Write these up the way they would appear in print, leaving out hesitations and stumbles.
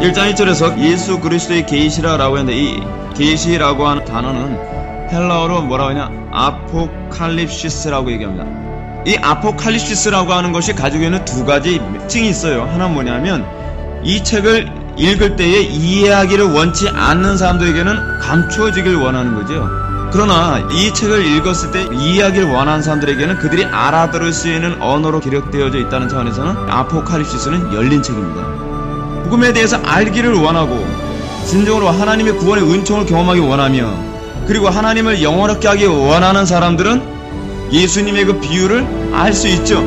1장 1절에서 예수 그리스도의 계시라고 했는데 이 계시라고 하는 단어는 헬라어로 뭐라고 하냐? 아포칼립시스라고 얘기합니다. 이 아포칼립시스라고 하는 것이 가지고 있는 두 가지 특징이 있어요. 하나는 뭐냐면 이 책을 읽을 때에 이해하기를 원치 않는 사람들에게는 감추어지길 원하는 거죠. 그러나 이 책을 읽었을 때 이해하기를 원하는 사람들에게는 그들이 알아들을 수 있는 언어로 기록되어져 있다는 차원에서는 아포칼립시스는 열린 책입니다. 복음에 대해서 알기를 원하고 진정으로 하나님의 구원의 은총을 경험하기 원하며 그리고 하나님을 영원하게 하기 원하는 사람들은 예수님의 그 비유를 알 수 있죠.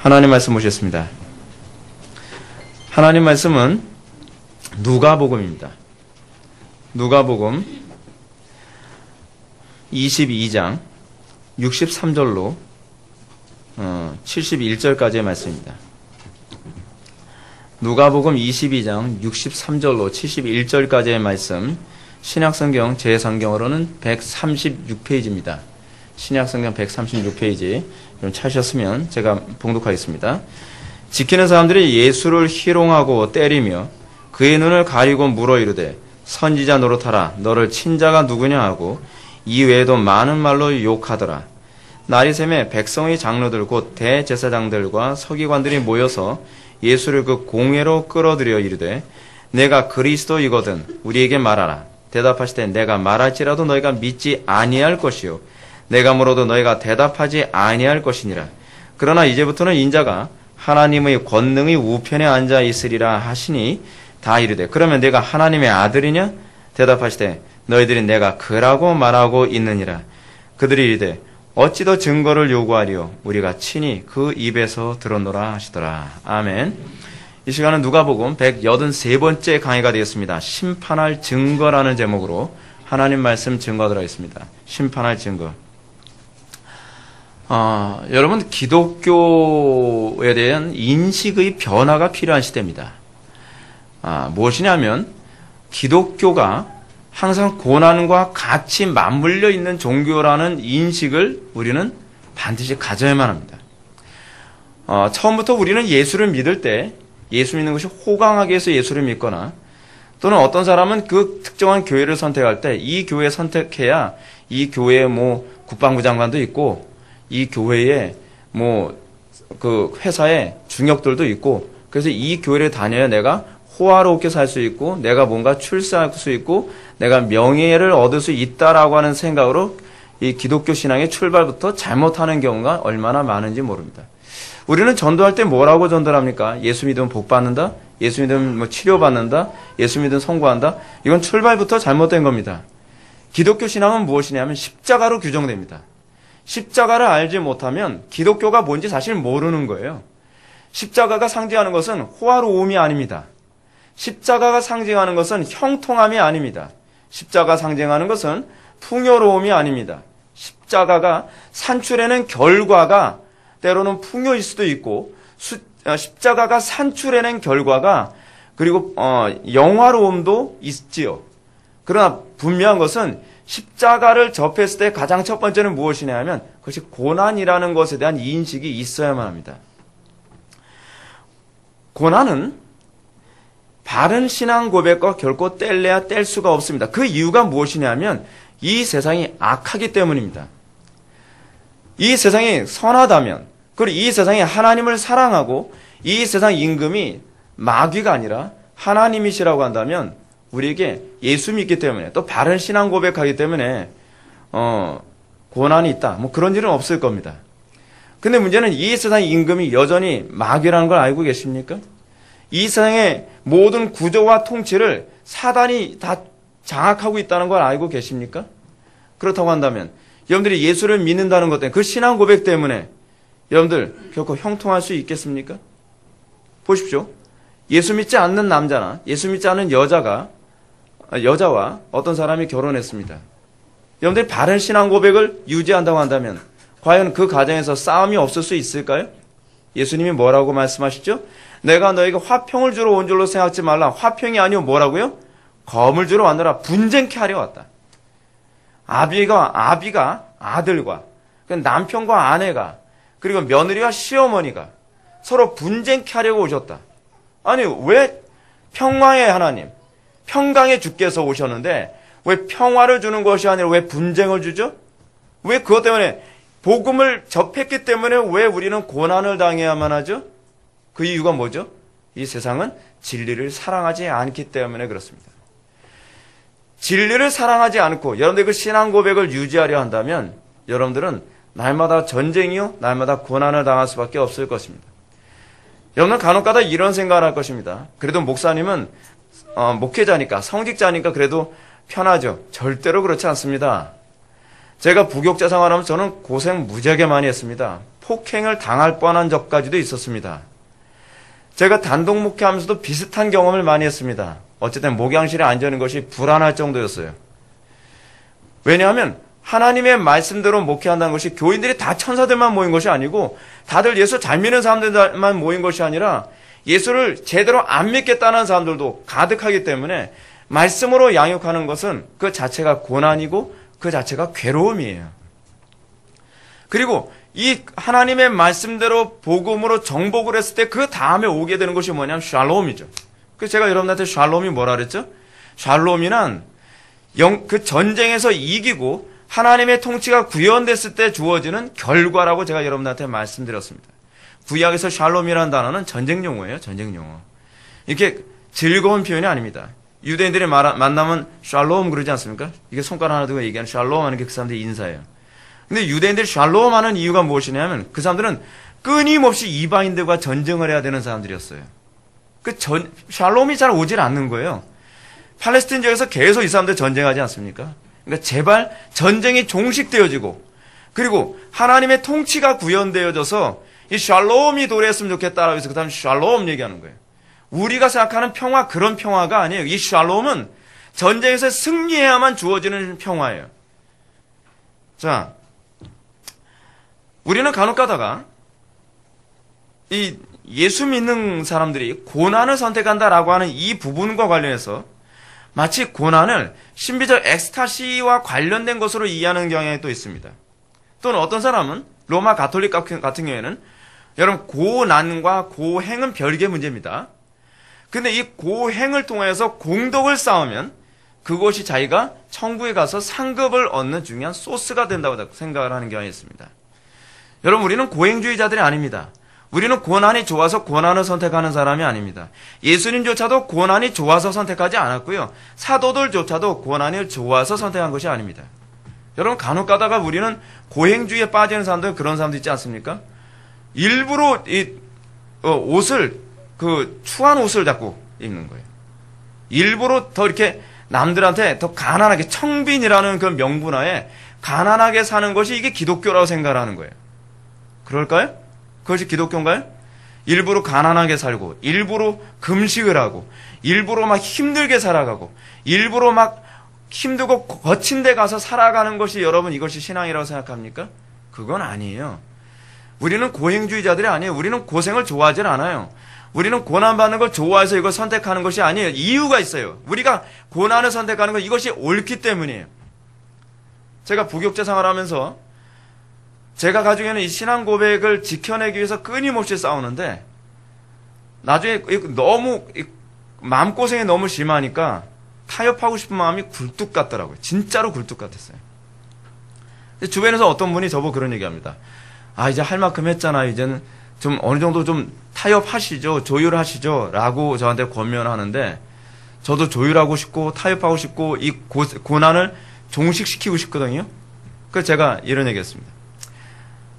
하나님 말씀 보셨습니다. 하나님 말씀은 누가복음입니다. 누가복음 22장 63절로 71절까지의 말씀입니다. 누가복음 22장 63절로 71절까지의 말씀, 신약성경 제3경으로는 136페이지입니다. 신약성경 136페이지 좀 찾으셨으면 제가 봉독하겠습니다. 지키는 사람들이 예수를 희롱하고 때리며 그의 눈을 가리고 물어 이르되 선지자 노릇하라 너를 친자가 누구냐 하고 이 외에도 많은 말로 욕하더라. 날이 새매 백성의 장로들 곧 대제사장들과 서기관들이 모여서 예수를 그 공회로 끌어들여 이르되 내가 그리스도이거든 우리에게 말하라. 대답하시되 내가 말할지라도 너희가 믿지 아니할 것이요 내가 물어도 너희가 대답하지 아니할 것이니라. 그러나 이제부터는 인자가 하나님의 권능의 우편에 앉아 있으리라 하시니 다 이르되 그러면 내가 하나님의 아들이냐? 대답하시되 너희들이 내가 그라고 말하고 있느니라. 그들이 이르되 어찌 더 증거를 요구하리요? 우리가 친히 그 입에서 들었노라 하시더라. 아멘. 이 시간은 누가복음 183번째 강의가 되겠습니다. 심판할 증거라는 제목으로 하나님 말씀 증거하도록 하겠습니다. 심판할 증거. 여러분, 기독교에 대한 인식의 변화가 필요한 시대입니다. 무엇이냐면, 기독교가 항상 고난과 같이 맞물려 있는 종교라는 인식을 우리는 반드시 가져야만 합니다. 처음부터 우리는 예수를 믿을 때, 예수 믿는 것이 호강하기 위해서 예수를 믿거나, 또는 어떤 사람은 그 특정한 교회를 선택할 때, 이 교회 선택해야 이 교회에 국방부 장관도 있고, 이 교회에 그 회사에 중역들도 있고 그래서 이 교회를 다녀야 내가 호화롭게 살 수 있고 내가 뭔가 출세할 수 있고 내가 명예를 얻을 수 있다라고 하는 생각으로 이 기독교 신앙의 출발부터 잘못하는 경우가 얼마나 많은지 모릅니다. 우리는 전도할 때 뭐라고 전도를 합니까? 예수 믿으면 복 받는다? 예수 믿으면 치료받는다? 예수 믿으면 성공한다? 이건 출발부터 잘못된 겁니다. 기독교 신앙은 무엇이냐면 십자가로 규정됩니다. 십자가를 알지 못하면 기독교가 뭔지 사실 모르는 거예요. 십자가가 상징하는 것은 호화로움이 아닙니다. 십자가가 상징하는 것은 형통함이 아닙니다. 십자가가 상징하는 것은 풍요로움이 아닙니다. 십자가가 산출해낸 결과가 때로는 풍요일 수도 있고 십자가가 산출해낸 결과가 그리고 영화로움도 있지요. 그러나 분명한 것은 십자가를 접했을 때 가장 첫 번째는 무엇이냐 하면 그것이 고난이라는 것에 대한 인식이 있어야만 합니다. 고난은 바른 신앙 고백과 결코 뗄래야 뗄 수가 없습니다. 그 이유가 무엇이냐 하면 이 세상이 악하기 때문입니다. 이 세상이 선하다면 그리고 이 세상이 하나님을 사랑하고 이 세상 임금이 마귀가 아니라 하나님이시라고 한다면 우리에게 예수 믿기 때문에 또 바른 신앙 고백하기 때문에 고난이 있다. 그런 일은 없을 겁니다. 근데 문제는 이 세상의 임금이 여전히 마귀라는 걸 알고 계십니까? 이 세상의 모든 구조와 통치를 사단이 다 장악하고 있다는 걸 알고 계십니까? 그렇다고 한다면 여러분들이 예수를 믿는다는 것 때문에 그 신앙 고백 때문에 여러분들 결코 형통할 수 있겠습니까? 보십시오. 예수 믿지 않는 남자나 예수 믿지 않는 여자와 어떤 사람이 결혼했습니다. 여러분들이 바른 신앙 고백을 유지한다고 한다면 과연 그 가정에서 싸움이 없을 수 있을까요? 예수님이 뭐라고 말씀하시죠? 내가 너에게 화평을 주러 온 줄로 생각하지 말라. 화평이 아니오 뭐라고요? 검을 주러 왔노라. 분쟁케 하려 왔다. 아비가 아들과 남편과 아내가 그리고 며느리와 시어머니가 서로 분쟁케 하려고 오셨다. 아니 왜 평화의 하나님, 평강의 주께서 오셨는데 왜 평화를 주는 것이 아니라 왜 분쟁을 주죠? 왜 그것 때문에 복음을 접했기 때문에 왜 우리는 고난을 당해야만 하죠? 그 이유가 뭐죠? 이 세상은 진리를 사랑하지 않기 때문에 그렇습니다. 진리를 사랑하지 않고 여러분들 그 신앙 고백을 유지하려 한다면 여러분들은 날마다 전쟁이요, 날마다 고난을 당할 수밖에 없을 것입니다. 여러분은 간혹가다 이런 생각을 할 것입니다. 그래도 목사님은 목회자니까, 성직자니까 그래도 편하죠. 절대로 그렇지 않습니다. 제가 부교육자 생활하면서 저는 고생 무지하게 많이 했습니다. 폭행을 당할 뻔한 적까지도 있었습니다. 제가 단독 목회하면서도 비슷한 경험을 많이 했습니다. 어쨌든 목양실에 앉는 것이 불안할 정도였어요. 왜냐하면 하나님의 말씀대로 목회한다는 것이 교인들이 다 천사들만 모인 것이 아니고 다들 예수 잘 믿는 사람들만 모인 것이 아니라 예수를 제대로 안 믿겠다는 사람들도 가득하기 때문에 말씀으로 양육하는 것은 그 자체가 고난이고 그 자체가 괴로움이에요. 그리고 이 하나님의 말씀대로 복음으로 정복을 했을 때 그 다음에 오게 되는 것이 뭐냐면 샬롬이죠. 그래서 제가 여러분한테 샬롬이 뭐라 그랬죠? 샬롬이란 그 전쟁에서 이기고 하나님의 통치가 구현됐을 때 주어지는 결과라고 제가 여러분한테 말씀드렸습니다. 구약에서 샬롬이라는 단어는 전쟁 용어예요. 전쟁 용어. 이렇게 즐거운 표현이 아닙니다. 유대인들이 만나면 샬롬 그러지 않습니까? 이게 손가락 하나 두고 얘기하는 샬롬 하는 게 그 사람들의 인사예요. 근데 유대인들이 샬롬 하는 이유가 무엇이냐면 그 사람들은 끊임없이 이방인들과 전쟁을 해야 되는 사람들이었어요. 샬롬이 잘 오질 않는 거예요. 팔레스틴 지역에서 계속 이 사람들 전쟁하지 않습니까? 그러니까 제발 전쟁이 종식되어지고 그리고 하나님의 통치가 구현되어져서 이 샬롬이 도래했으면 좋겠다라고 해서 그 다음에 샬롬 얘기하는 거예요. 우리가 생각하는 평화 그런 평화가 아니에요. 이 샬롬은 전쟁에서 승리해야만 주어지는 평화예요. 자, 우리는 간혹 가다가 이 예수 믿는 사람들이 고난을 선택한다라고 하는 이 부분과 관련해서 마치 고난을 신비적 엑스타시와 관련된 것으로 이해하는 경향이 또 있습니다. 또는 어떤 사람은 로마 가톨릭 같은 경우에는 여러분 고난과 고행은 별개의 문제입니다. 근데 이 고행을 통해서 공덕을 쌓으면 그것이 자기가 천국에 가서 상급을 얻는 중요한 소스가 된다고 생각을 하는 경향이 있습니다. 여러분 우리는 고행주의자들이 아닙니다. 우리는 고난이 좋아서 고난을 선택하는 사람이 아닙니다. 예수님조차도 고난이 좋아서 선택하지 않았고요. 사도들조차도 고난이 좋아서 선택한 것이 아닙니다. 여러분 간혹 가다가 우리는 고행주의에 빠지는 사람들 그런 사람도 있지 않습니까? 일부러 추한 옷을 자꾸 입는 거예요. 일부러 더 이렇게 남들한테 더 가난하게 청빈이라는 그 명분하에 가난하게 사는 것이 이게 기독교라고 생각을 하는 거예요. 그럴까요? 그것이 기독교인가요? 일부러 가난하게 살고 일부러 금식을 하고 일부러 막 힘들게 살아가고 일부러 막 힘들고 거친 데 가서 살아가는 것이 여러분 이것이 신앙이라고 생각합니까? 그건 아니에요. 우리는 고행주의자들이 아니에요. 우리는 고생을 좋아하지 않아요. 우리는 고난받는 걸 좋아해서 이걸 선택하는 것이 아니에요. 이유가 있어요. 우리가 고난을 선택하는 건 이것이 옳기 때문이에요. 제가 부교육자 생활하면서 제가 가지고 있는 이 신앙 고백을 지켜내기 위해서 끊임없이 싸우는데 나중에 너무 마음고생이 너무 심하니까 타협하고 싶은 마음이 굴뚝 같더라고요. 진짜로 굴뚝 같았어요. 주변에서 어떤 분이 저보고 그런 얘기합니다. 아 이제 할 만큼 했잖아요. 이제는 좀 어느 정도 좀 타협하시죠. 조율하시죠. 라고 저한테 권면을 하는데 저도 조율하고 싶고 타협하고 싶고 이 고난을 종식시키고 싶거든요. 그래서 제가 이런 얘기했습니다.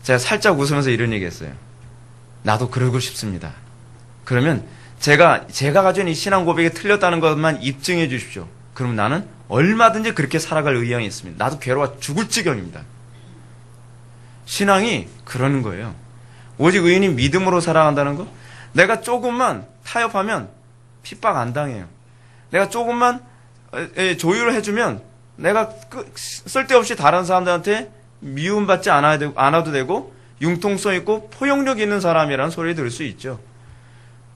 제가 살짝 웃으면서 이런 얘기했어요. 나도 그러고 싶습니다. 그러면 제가 가진 이 신앙 고백이 틀렸다는 것만 입증해 주십시오. 그럼 나는 얼마든지 그렇게 살아갈 의향이 있습니다. 나도 괴로워 죽을 지경입니다. 신앙이 그러는 거예요. 오직 의인이 믿음으로 살아간다는 거. 내가 조금만 타협하면 핍박 안 당해요. 내가 조금만 조율을 해주면 내가 쓸데없이 다른 사람들한테 미움받지 않아도 되고 융통성 있고 포용력 있는 사람이라는 소리 들을 수 있죠.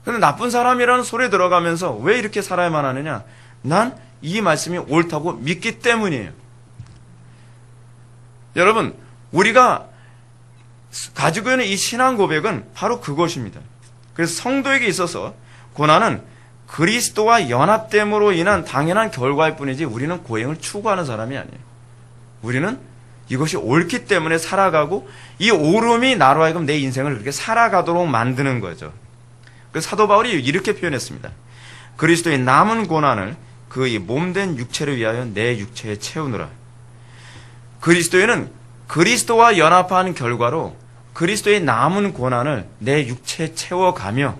근데 나쁜 사람이라는 소리 들어가면서 왜 이렇게 살아야만 하느냐? 난 이 말씀이 옳다고 믿기 때문이에요. 여러분, 우리가 가지고 있는 이 신앙 고백은 바로 그것입니다. 그래서 성도에게 있어서 고난은 그리스도와 연합됨으로 인한 당연한 결과일 뿐이지 우리는 고행을 추구하는 사람이 아니에요. 우리는 이것이 옳기 때문에 살아가고 이 옳음이 나로 하여금 내 인생을 그렇게 살아가도록 만드는 거죠. 그래서 사도 바울이 이렇게 표현했습니다. 그리스도의 남은 고난을 그의 몸된 육체를 위하여 내 육체에 채우느라. 그리스도에는 그리스도와 연합한 결과로 그리스도의 남은 고난을 내 육체에 채워가며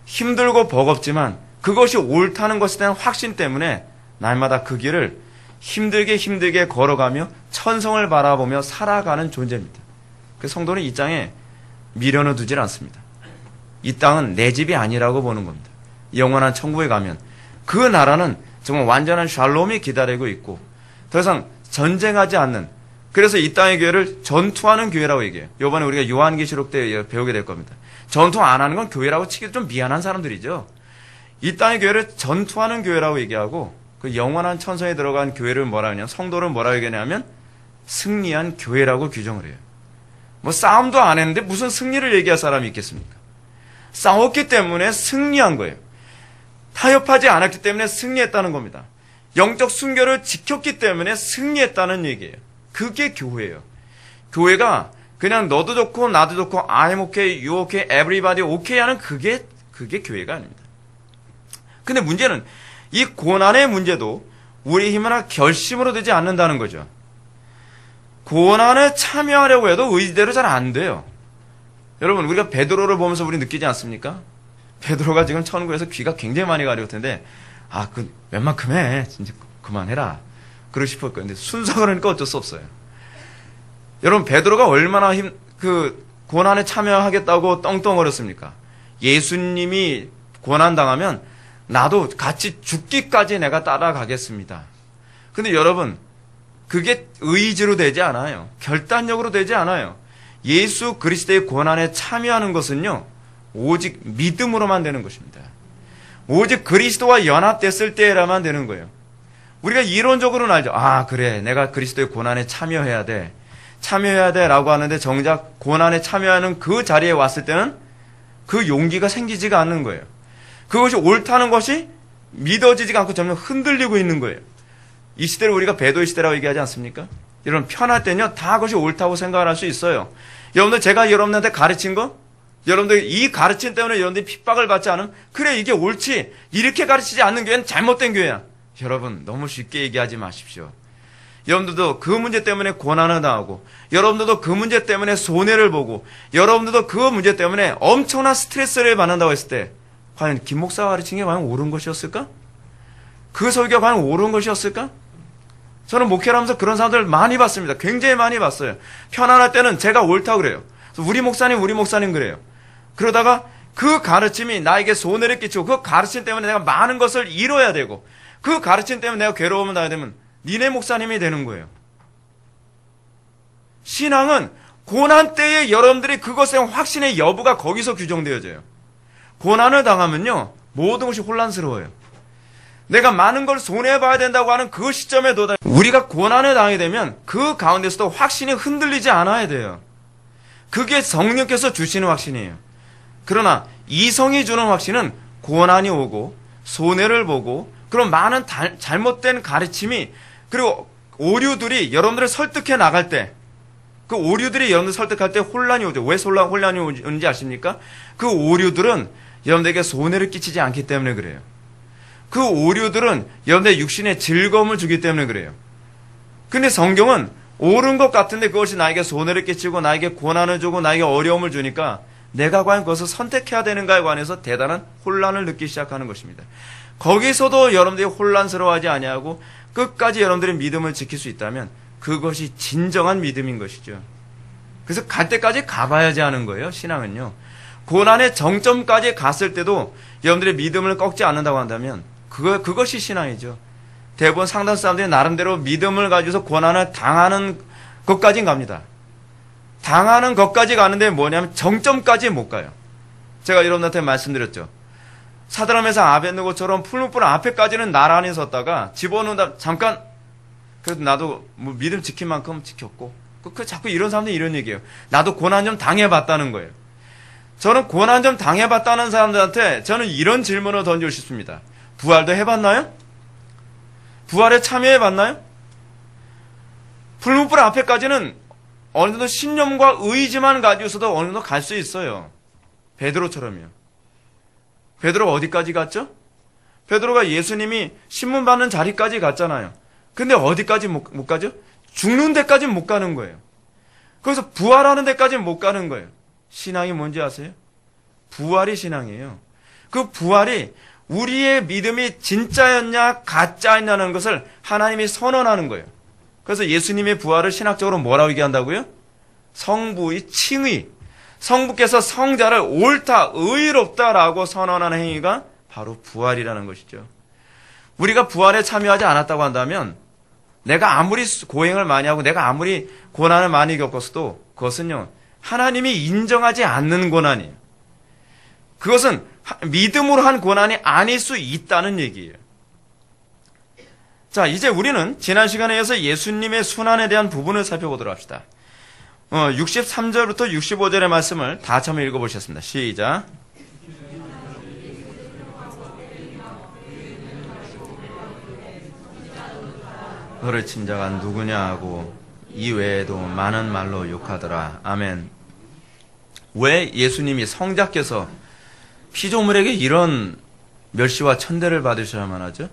힘들고 버겁지만 그것이 옳다는 것에 대한 확신 때문에 날마다 그 길을 힘들게 걸어가며 천성을 바라보며 살아가는 존재입니다. 그 성도는 이 땅에 미련을 두질 않습니다. 이 땅은 내 집이 아니라고 보는 겁니다. 영원한 천국에 가면 그 나라는 정말 완전한 샬롬이 기다리고 있고 더 이상 전쟁하지 않는, 그래서 이 땅의 교회를 전투하는 교회라고 얘기해요. 이번에 우리가 요한계시록 때 배우게 될 겁니다. 전투 안 하는 건 교회라고 치기도 좀 미안한 사람들이죠. 이 땅의 교회를 전투하는 교회라고 얘기하고 그 영원한 천성에 들어간 교회를 뭐라 하냐, 성도를 뭐라고 얘기하냐면 승리한 교회라고 규정을 해요. 뭐 싸움도 안 했는데 무슨 승리를 얘기할 사람이 있겠습니까? 싸웠기 때문에 승리한 거예요. 타협하지 않았기 때문에 승리했다는 겁니다. 영적 순결을 지켰기 때문에 승리했다는 얘기예요. 그게 교회예요. 교회가 그냥 너도 좋고 나도 좋고 I'm okay, you okay, everybody okay 하는 그게 교회가 아닙니다. 근데 문제는 이 고난의 문제도 우리 힘이나 결심으로 되지 않는다는 거죠. 고난에 참여하려고 해도 의지대로 잘 안 돼요. 여러분, 우리가 베드로를 보면서 우리 느끼지 않습니까? 베드로가 지금 천국에서 귀가 굉장히 많이 가려울 텐데, 웬만큼 해. 진짜 그만해라. 그러고 싶을 거예요. 근데 순서가 그러니까 어쩔 수 없어요. 여러분, 베드로가 얼마나 고난에 참여하겠다고 떵떵거렸습니까? 예수님이 고난당하면 나도 같이 죽기까지 내가 따라가겠습니다. 근데 여러분, 그게 의지로 되지 않아요. 결단력으로 되지 않아요. 예수 그리스도의 고난에 참여하는 것은요, 오직 믿음으로만 되는 것입니다. 오직 그리스도와 연합됐을 때라만 되는 거예요. 우리가 이론적으로는 알죠. 그래, 내가 그리스도의 고난에 참여해야 돼 라고 하는데 정작 고난에 참여하는 그 자리에 왔을 때는 그 용기가 생기지가 않는 거예요. 그것이 옳다는 것이 믿어지지가 않고 점점 흔들리고 있는 거예요. 이 시대를 우리가 배도의 시대라고 얘기하지 않습니까? 여러분, 편할 때는요, 다 그것이 옳다고 생각을 할 수 있어요. 여러분들, 제가 여러분한테 가르친 거, 여러분들 이 가르침 때문에 여러분들이 핍박을 받지 않으면, 그래, 이게 옳지. 이렇게 가르치지 않는 교회는 잘못된 교회야. 여러분, 너무 쉽게 얘기하지 마십시오. 여러분들도 그 문제 때문에 고난을 당하고, 여러분들도 그 문제 때문에 손해를 보고, 여러분들도 그 문제 때문에 엄청난 스트레스를 받는다고 했을 때, 과연 김 목사가 가르친 게 과연 옳은 것이었을까? 그 설교가 과연 옳은 것이었을까? 저는 목회를 하면서 그런 사람들 많이 봤습니다. 굉장히 많이 봤어요. 편안할 때는 제가 옳다고 그래요. 우리 목사님 그래요. 그러다가 그 가르침이 나에게 손해를 끼치고 그 가르침 때문에 내가 많은 것을 잃어야 되고 그 가르침 때문에 내가 괴로움을 당하게 되면 니네 목사님이 되는 거예요. 신앙은 고난 때에 여러분들이 그것에 대한 확신의 여부가 거기서 규정되어져요. 고난을 당하면요, 모든 것이 혼란스러워요. 내가 많은 걸 손해봐야 된다고 하는 그 시점에 우리가 고난을 당하게 되면 그 가운데서도 확신이 흔들리지 않아야 돼요. 그게 성령께서 주시는 확신이에요. 그러나 이성이 주는 확신은 고난이 오고 손해를 보고 그런 많은 잘못된 가르침이, 그리고 오류들이 여러분들을 설득해 나갈 때, 그 오류들이 여러분들 설득할 때 혼란이 오죠. 왜 혼란이 오는지 아십니까? 그 오류들은 여러분들에게 손해를 끼치지 않기 때문에 그래요. 그 오류들은 여러분들의 육신에 즐거움을 주기 때문에 그래요. 근데 성경은 옳은 것 같은데 그것이 나에게 손해를 끼치고 나에게 고난을 주고 나에게 어려움을 주니까 내가 과연 그것을 선택해야 되는가에 관해서 대단한 혼란을 느끼기 시작하는 것입니다. 거기서도 여러분들이 혼란스러워하지 아니하고 끝까지 여러분들의 믿음을 지킬 수 있다면 그것이 진정한 믿음인 것이죠. 그래서 갈 때까지 가봐야지 하는 거예요. 신앙은요. 고난의 정점까지 갔을 때도 여러분들의 믿음을 꺾지 않는다고 한다면 그것이 신앙이죠. 대부분 상당 사람들이 나름대로 믿음을 가지고서 고난을 당하는 것까지는 갑니다. 당하는 것까지 가는데 뭐냐면 정점까지 못 가요. 제가 여러분한테 말씀드렸죠. 사드락메삭 아벳느고처럼 풀무불 앞에까지는 나란히 섰다가 집어넣는다 잠깐 그래도 나도 뭐 믿음 지킨 만큼 지켰고 자꾸 이런 사람들이 이런 얘기예요. 나도 고난 좀 당해봤다는 거예요. 저는 고난 좀 당해봤다는 사람들한테 저는 이런 질문을 던지고 싶습니다. 부활도 해봤나요? 부활에 참여해봤나요? 풀무불 앞에까지는 어느 정도 신념과 의지만 가지고서도 어느 정도 갈 수 있어요. 베드로처럼요. 베드로가 어디까지 갔죠? 베드로가 예수님이 신문 받는 자리까지 갔잖아요. 근데 어디까지 못 가죠? 죽는 데까지 못 가는 거예요. 거기서 부활하는 데까지 못 가는 거예요. 신앙이 뭔지 아세요? 부활이 신앙이에요. 그 부활이 우리의 믿음이 진짜였냐 가짜였냐는 것을 하나님이 선언하는 거예요. 그래서 예수님의 부활을 신학적으로 뭐라고 얘기한다고요? 성부의 칭의. 성부께서 성자를 옳다, 의롭다라고 선언하는 행위가 바로 부활이라는 것이죠. 우리가 부활에 참여하지 않았다고 한다면 내가 아무리 고행을 많이 하고 내가 아무리 고난을 많이 겪었어도 그것은요 하나님이 인정하지 않는 고난이에요. 그것은 믿음으로 한 고난이 아닐 수 있다는 얘기예요. 자, 이제 우리는 지난 시간에 이어서 예수님의 순환에 대한 부분을 살펴보도록 합시다. 63절부터 65절의 말씀을 다 같이 한번 읽어보셨습니다. 시작. 너를 친 자가 누구냐 하고 이 외에도 많은 말로 욕하더라. 아멘. 왜 예수님이 성자께서 피조물에게 이런 멸시와 천대를 받으셔야만 하죠?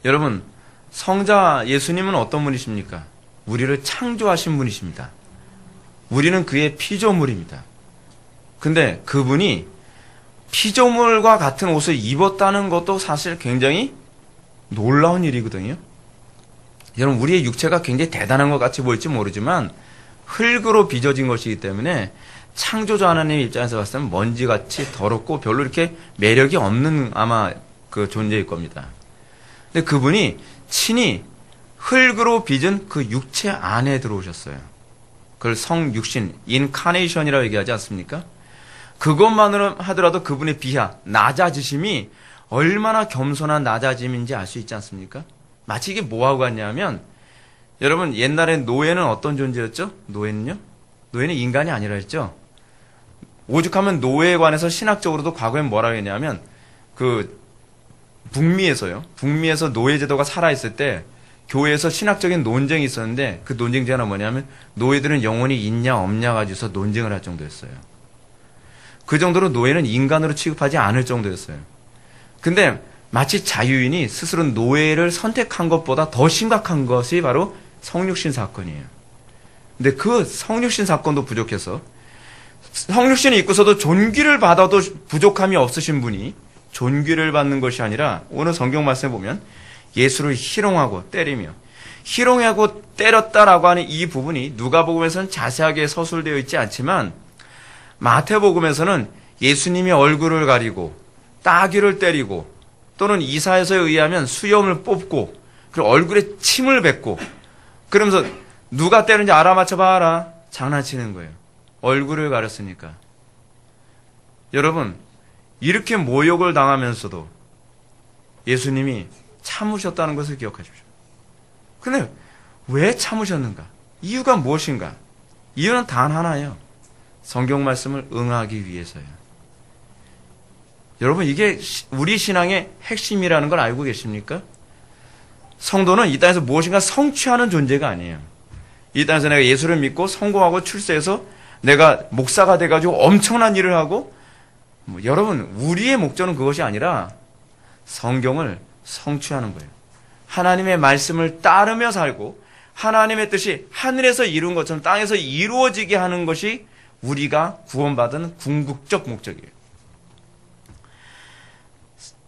여러분, 성자 예수님은 어떤 분이십니까? 우리를 창조하신 분이십니다. 우리는 그의 피조물입니다. 근데 그분이 피조물과 같은 옷을 입었다는 것도 사실 굉장히 놀라운 일이거든요. 여러분, 우리의 육체가 굉장히 대단한 것 같이 보일지 모르지만 흙으로 빚어진 것이기 때문에 창조주 하나님의 입장에서 봤을 때는 먼지같이 더럽고 별로 이렇게 매력이 없는 아마 그 존재일 겁니다. 근데 그분이 친히 흙으로 빚은 그 육체 안에 들어오셨어요. 그걸 성육신, 인카네이션이라고 얘기하지 않습니까? 그것만으로 하더라도 그분의 비하, 낮아지심이 얼마나 겸손한 낮아짐인지 알 수 있지 않습니까? 마치 이게 뭐하고 같냐면 여러분 옛날에 노예는 어떤 존재였죠? 노예는요? 노예는 인간이 아니라 했죠? 오죽하면 노예에 관해서 신학적으로도 과거엔 뭐라고 했냐면 북미에서 노예 제도가 살아있을 때 교회에서 신학적인 논쟁이 있었는데 그 논쟁 제가 뭐냐면 노예들은 영혼이 있냐 없냐 가지고서 논쟁을 할 정도였어요. 그 정도로 노예는 인간으로 취급하지 않을 정도였어요. 근데 마치 자유인이 스스로 노예를 선택한 것보다 더 심각한 것이 바로 성육신 사건이에요. 근데 그 성육신 사건도 부족해서 성육신이 있고서도 존귀를 받아도 부족함이 없으신 분이 존귀를 받는 것이 아니라 오늘 성경 말씀에 보면 예수를 희롱하고 때리며 희롱하고 때렸다라고 하는 이 부분이 누가복음에서는 자세하게 서술되어 있지 않지만 마태복음에서는 예수님이 얼굴을 가리고 따귀를 때리고 또는 이사야서에 의하면 수염을 뽑고 그리고 얼굴에 침을 뱉고 그러면서 누가 때리는지 알아맞혀 봐라 장난치는 거예요. 얼굴을 가렸으니까. 여러분 이렇게 모욕을 당하면서도 예수님이 참으셨다는 것을 기억하십시오. 근데 왜 참으셨는가? 이유가 무엇인가? 이유는 단 하나예요. 성경 말씀을 응하기 위해서요. 여러분 이게 우리 신앙의 핵심이라는 걸 알고 계십니까? 성도는 이 땅에서 무엇인가 성취하는 존재가 아니에요. 이 땅에서 내가 예수를 믿고 성공하고 출세해서 내가 목사가 돼가지고 엄청난 일을 하고 여러분 우리의 목적은 그것이 아니라 성경을 성취하는 거예요. 하나님의 말씀을 따르며 살고 하나님의 뜻이 하늘에서 이룬 것처럼 땅에서 이루어지게 하는 것이 우리가 구원받은 궁극적 목적이에요.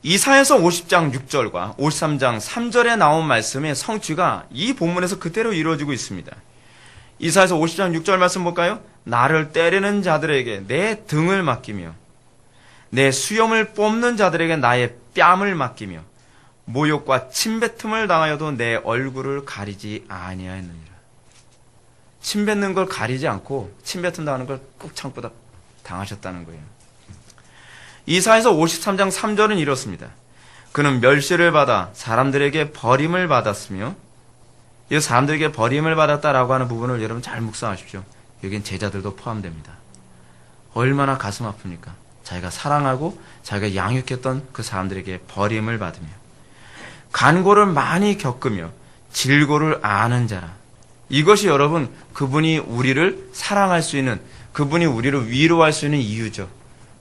이사야서 50장 6절과 53장 3절에 나온 말씀의 성취가 이 본문에서 그대로 이루어지고 있습니다. 이사야서 50장 6절 말씀 볼까요? 나를 때리는 자들에게 내 등을 맡기며 내 수염을 뽑는 자들에게 나의 뺨을 맡기며 모욕과 침뱉음을 당하여도 내 얼굴을 가리지 아니하였느니라. 침뱉는 걸 가리지 않고 침뱉음 당하는 걸 꾹 참고 당하셨다는 거예요. 이사야서 53장 3절은 이렇습니다. 그는 멸시를 받아 사람들에게 버림을 받았으며, 이 사람들에게 버림을 받았다라고 하는 부분을 여러분 잘 묵상하십시오. 여긴 제자들도 포함됩니다. 얼마나 가슴 아픕니까? 자기가 사랑하고 자기가 양육했던 그 사람들에게 버림을 받으며 간고를 많이 겪으며 질고를 아는 자라. 이것이 여러분 그분이 우리를 사랑할 수 있는, 그분이 우리를 위로할 수 있는 이유죠.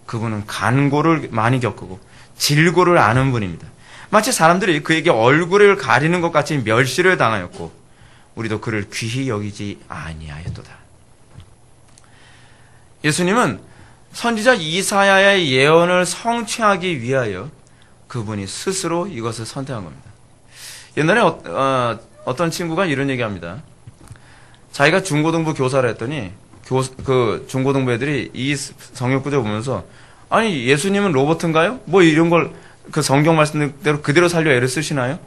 그분은 간고를 많이 겪고 질고를 아는 분입니다. 마치 사람들이 그에게 얼굴을 가리는 것 같이 멸시를 당하였고 우리도 그를 귀히 여기지 아니하였도다. 예수님은 선지자 이사야의 예언을 성취하기 위하여 그분이 스스로 이것을 선택한 겁니다. 옛날에 어떤 친구가 이런 얘기합니다. 자기가 중고등부 교사를 했더니 그 중고등부 애들이 이 성경구절 보면서 아니 예수님은 로봇인가요? 뭐 이런 걸 그 성경 말씀대로 그대로 살려 애를 쓰시나요?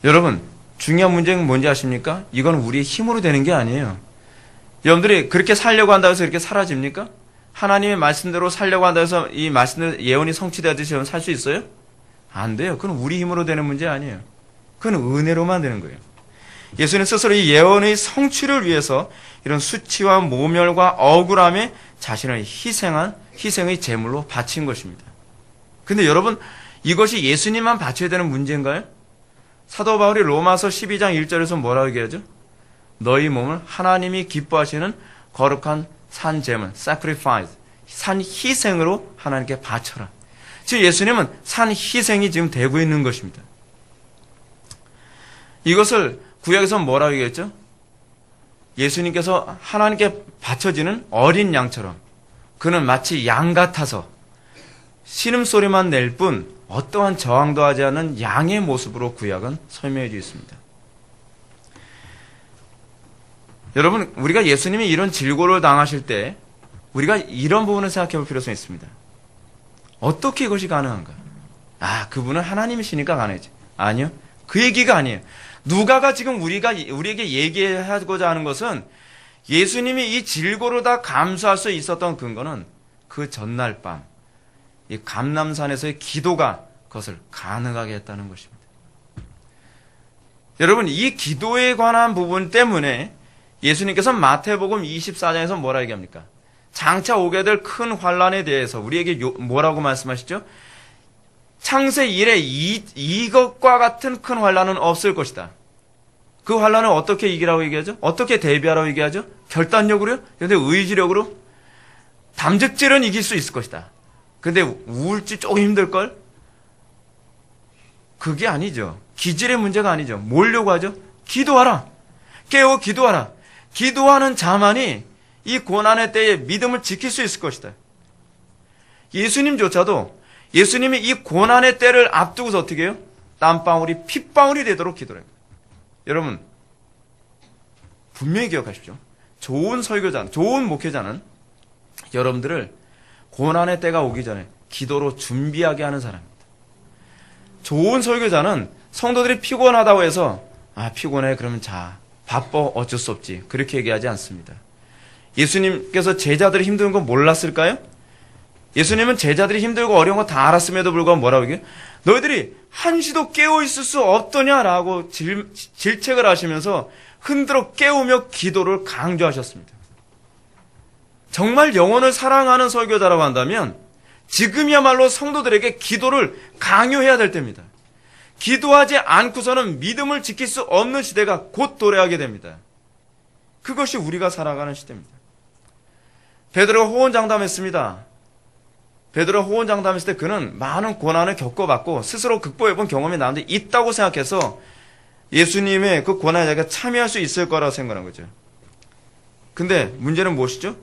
여러분 중요한 문제는 뭔지 아십니까? 이건 우리의 힘으로 되는 게 아니에요. 여러분들이 그렇게 살려고 한다고 해서 이렇게 사라집니까? 하나님의 말씀대로 살려고 한다고 해서 이 말씀대로 예언이 성취되듯이 살 수 있어요? 안 돼요. 그건 우리 힘으로 되는 문제 아니에요. 그건 은혜로만 되는 거예요. 예수님 스스로 이 예언의 성취를 위해서 이런 수치와 모멸과 억울함에 자신을 희생의 제물로 바친 것입니다. 근데 여러분 이것이 예수님만 바쳐야 되는 문제인가요? 사도 바울이 로마서 12장 1절에서 뭐라고 얘기하죠? 너희 몸을 하나님이 기뻐하시는 거룩한 산 제물, sacrifice, 산 희생으로 하나님께 바쳐라. 즉 예수님은 산 희생이 지금 되고 있는 것입니다. 이것을 구약에서 뭐라고 얘기했죠? 예수님께서 하나님께 바쳐지는 어린 양처럼 그는 마치 양 같아서 신음소리만 낼 뿐 어떠한 저항도 하지 않는 양의 모습으로 구약은 설명해 주고 있습니다. 여러분 우리가 예수님이 이런 질고를 당하실 때 우리가 이런 부분을 생각해 볼 필요성이 있습니다. 어떻게 이것이 가능한가? 그분은 하나님이시니까 가능하지. 아니요. 그 얘기가 아니에요. 누가가 지금 우리에게 얘기하고자 하는 것은 예수님이 이 질고를 다 감수할 수 있었던 근거는 그 전날 밤 이 감람산에서의 기도가 그것을 가능하게 했다는 것입니다. 여러분 이 기도에 관한 부분 때문에 예수님께서 마태복음 24장에서 뭐라 얘기합니까? 장차 오게 될 큰 환란에 대해서 우리에게 뭐라고 말씀하시죠? 창세 이래 이것과 같은 큰 환란은 없을 것이다. 그 환란을 어떻게 이기라고 얘기하죠? 어떻게 대비하라고 얘기하죠? 결단력으로요? 근데 의지력으로? 담즙질은 이길 수 있을 것이다. 근데 우울증 조금 힘들걸? 그게 아니죠. 기질의 문제가 아니죠. 뭐려고 하죠? 기도하라. 깨어 기도하라. 기도하는 자만이 이 고난의 때에 믿음을 지킬 수 있을 것이다. 예수님조차도 예수님이 이 고난의 때를 앞두고서 어떻게 해요? 땀방울이 핏방울이 되도록 기도를 합니다. 여러분 분명히 기억하십시오. 좋은 설교자, 좋은 목회자는 여러분들을 고난의 때가 오기 전에 기도로 준비하게 하는 사람입니다. 좋은 설교자는 성도들이 피곤하다고 해서 피곤해 그러면 자 바빠 어쩔 수 없지 그렇게 얘기하지 않습니다. 예수님께서 제자들이 힘든 거 몰랐을까요? 예수님은 제자들이 힘들고 어려운 거 다 알았음에도 불구하고 뭐라고 얘기해요? 너희들이 한시도 깨어있을 수 없더냐라고 질책을 하시면서 흔들어 깨우며 기도를 강조하셨습니다. 정말 영혼을 사랑하는 설교자라고 한다면 지금이야말로 성도들에게 기도를 강요해야 될 때입니다. 기도하지 않고서는 믿음을 지킬 수 없는 시대가 곧 도래하게 됩니다. 그것이 우리가 살아가는 시대입니다. 베드로가 호언장담했습니다. 베드로가 호언장담했을 때 그는 많은 고난을 겪어봤고 스스로 극복해본 경험이 나한테 있다고 생각해서 예수님의 그 고난에 자기가 참여할 수 있을 거라고 생각한 거죠. 근데 문제는 무엇이죠?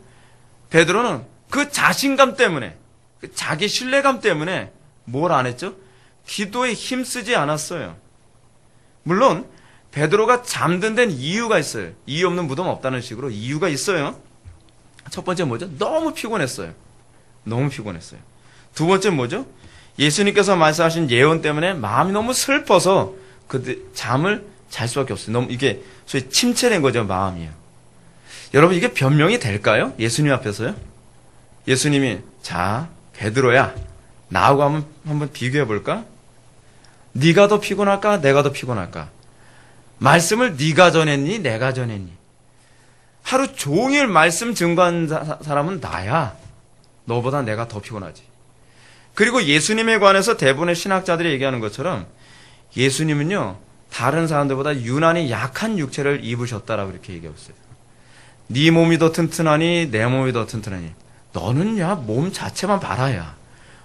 베드로는 그 자신감 때문에 그 자기 신뢰감 때문에 뭘 안 했죠? 기도에 힘쓰지 않았어요. 물론 베드로가 잠든 데는 이유가 있어요. 이유 없는 무덤 없다는 식으로 이유가 있어요. 첫 번째 뭐죠? 너무 피곤했어요. 너무 피곤했어요. 두 번째 뭐죠? 예수님께서 말씀하신 예언 때문에 마음이 너무 슬퍼서 잠을 잘 수밖에 없어요. 너무 이게 소위 침체된 거죠, 마음이요. 여러분, 이게 변명이 될까요? 예수님 앞에서요? 예수님이, 자, 베드로야, 나하고 한번 비교해 볼까? 네가 더 피곤할까? 내가 더 피곤할까? 말씀을 네가 전했니? 내가 전했니? 하루 종일 말씀 증거한 사람은 나야. 너보다 내가 더 피곤하지. 그리고 예수님에 관해서 대부분의 신학자들이 얘기하는 것처럼 예수님은요, 다른 사람들보다 유난히 약한 육체를 입으셨다라고 이렇게 얘기하고 있어요. 네 몸이 더 튼튼하니 내 몸이 더 튼튼하니. 너는 야, 몸 자체만 봐라야.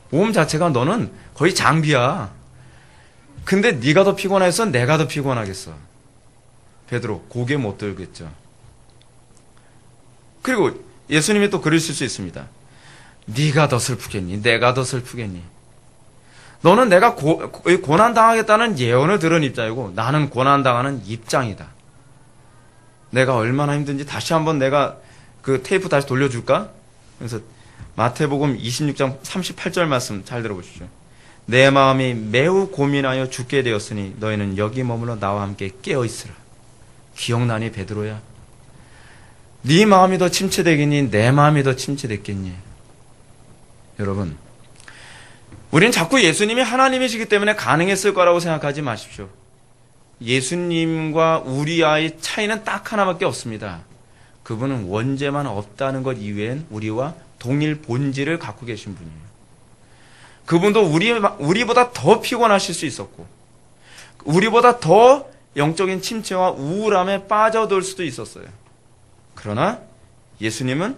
몸 자체가 너는 거의 장비야. 근데 네가 더 피곤해서 내가 더 피곤하겠어. 베드로, 고개 못 들겠죠. 그리고 예수님이 또 그러실 수 있습니다. 네가 더 슬프겠니? 내가 더 슬프겠니? 너는 내가 고난당하겠다는 예언을 들은 입장이고 나는 고난당하는 입장이다. 내가 얼마나 힘든지 다시 한번 내가 그 테이프 다시 돌려줄까? 그래서 마태복음 26장 38절 말씀 잘 들어보십시오. 내 마음이 매우 고민하여 죽게 되었으니 너희는 여기 머물러 나와 함께 깨어있으라. 기억나니 베드로야? 네 마음이 더 침체되겠니? 내 마음이 더 침체됐겠니? 여러분, 우리는 자꾸 예수님이 하나님이시기 때문에 가능했을 거라고 생각하지 마십시오. 예수님과 우리와의 차이는 딱 하나밖에 없습니다. 그분은 원죄만 없다는 것 이외엔 우리와 동일 본질을 갖고 계신 분이에요. 그분도 우리보다 더 피곤하실 수 있었고 우리보다 더 영적인 침체와 우울함에 빠져들 수도 있었어요. 그러나 예수님은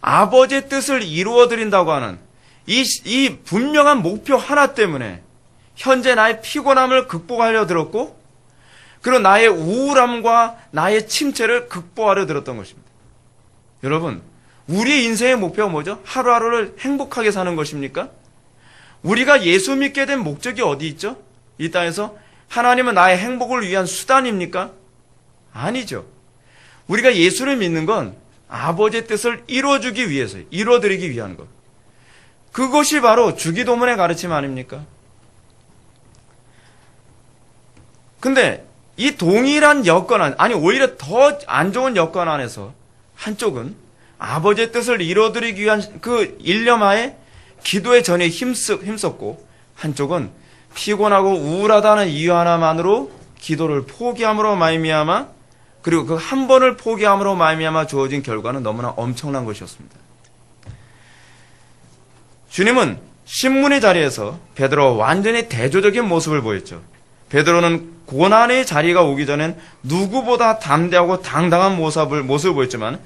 아버지의 뜻을 이루어드린다고 하는 이 분명한 목표 하나 때문에 현재 나의 피곤함을 극복하려 들었고 그리고 나의 우울함과 나의 침체를 극복하려 들었던 것입니다. 여러분, 우리의 인생의 목표가 뭐죠? 하루하루를 행복하게 사는 것입니까? 우리가 예수 믿게 된 목적이 어디 있죠? 이 땅에서 하나님은 나의 행복을 위한 수단입니까? 아니죠. 우리가 예수를 믿는 건 아버지의 뜻을 이루어주기 위해서요. 이루어드리기 위한 것. 그것이 바로 주기도문의 가르침 아닙니까? 근데 이 동일한 여건 아니 오히려 더 안 좋은 여건 안에서 한쪽은 아버지의 뜻을 이루어드리기 위한 그 일념하에 기도의 전에 힘썼고 한쪽은 피곤하고 우울하다는 이유 하나만으로 기도를 포기함으로 말미암아 그리고 그 한 번을 포기함으로 말미암아 주어진 결과는 너무나 엄청난 것이었습니다. 주님은 신문의 자리에서 베드로와 완전히 대조적인 모습을 보였죠. 베드로는 고난의 자리가 오기 전엔 누구보다 담대하고 당당한 모습을 보였지만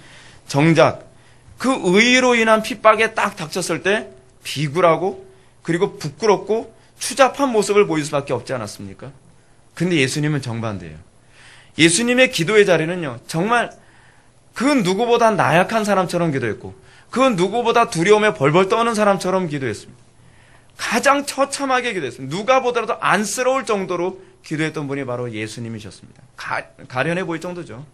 정작 그 의로 인한 핍박에 딱 닥쳤을 때 비굴하고 그리고 부끄럽고 추잡한 모습을 보일 수밖에 없지 않았습니까? 근데 예수님은 정반대예요. 예수님의 기도의 자리는요, 정말 그 누구보다 나약한 사람처럼 기도했고 그 누구보다 두려움에 벌벌 떠는 사람처럼 기도했습니다. 가장 처참하게 기도했습니다. 누가 보더라도 안쓰러울 정도로 기도했던 분이 바로 예수님이셨습니다. 가련해 보일 정도죠.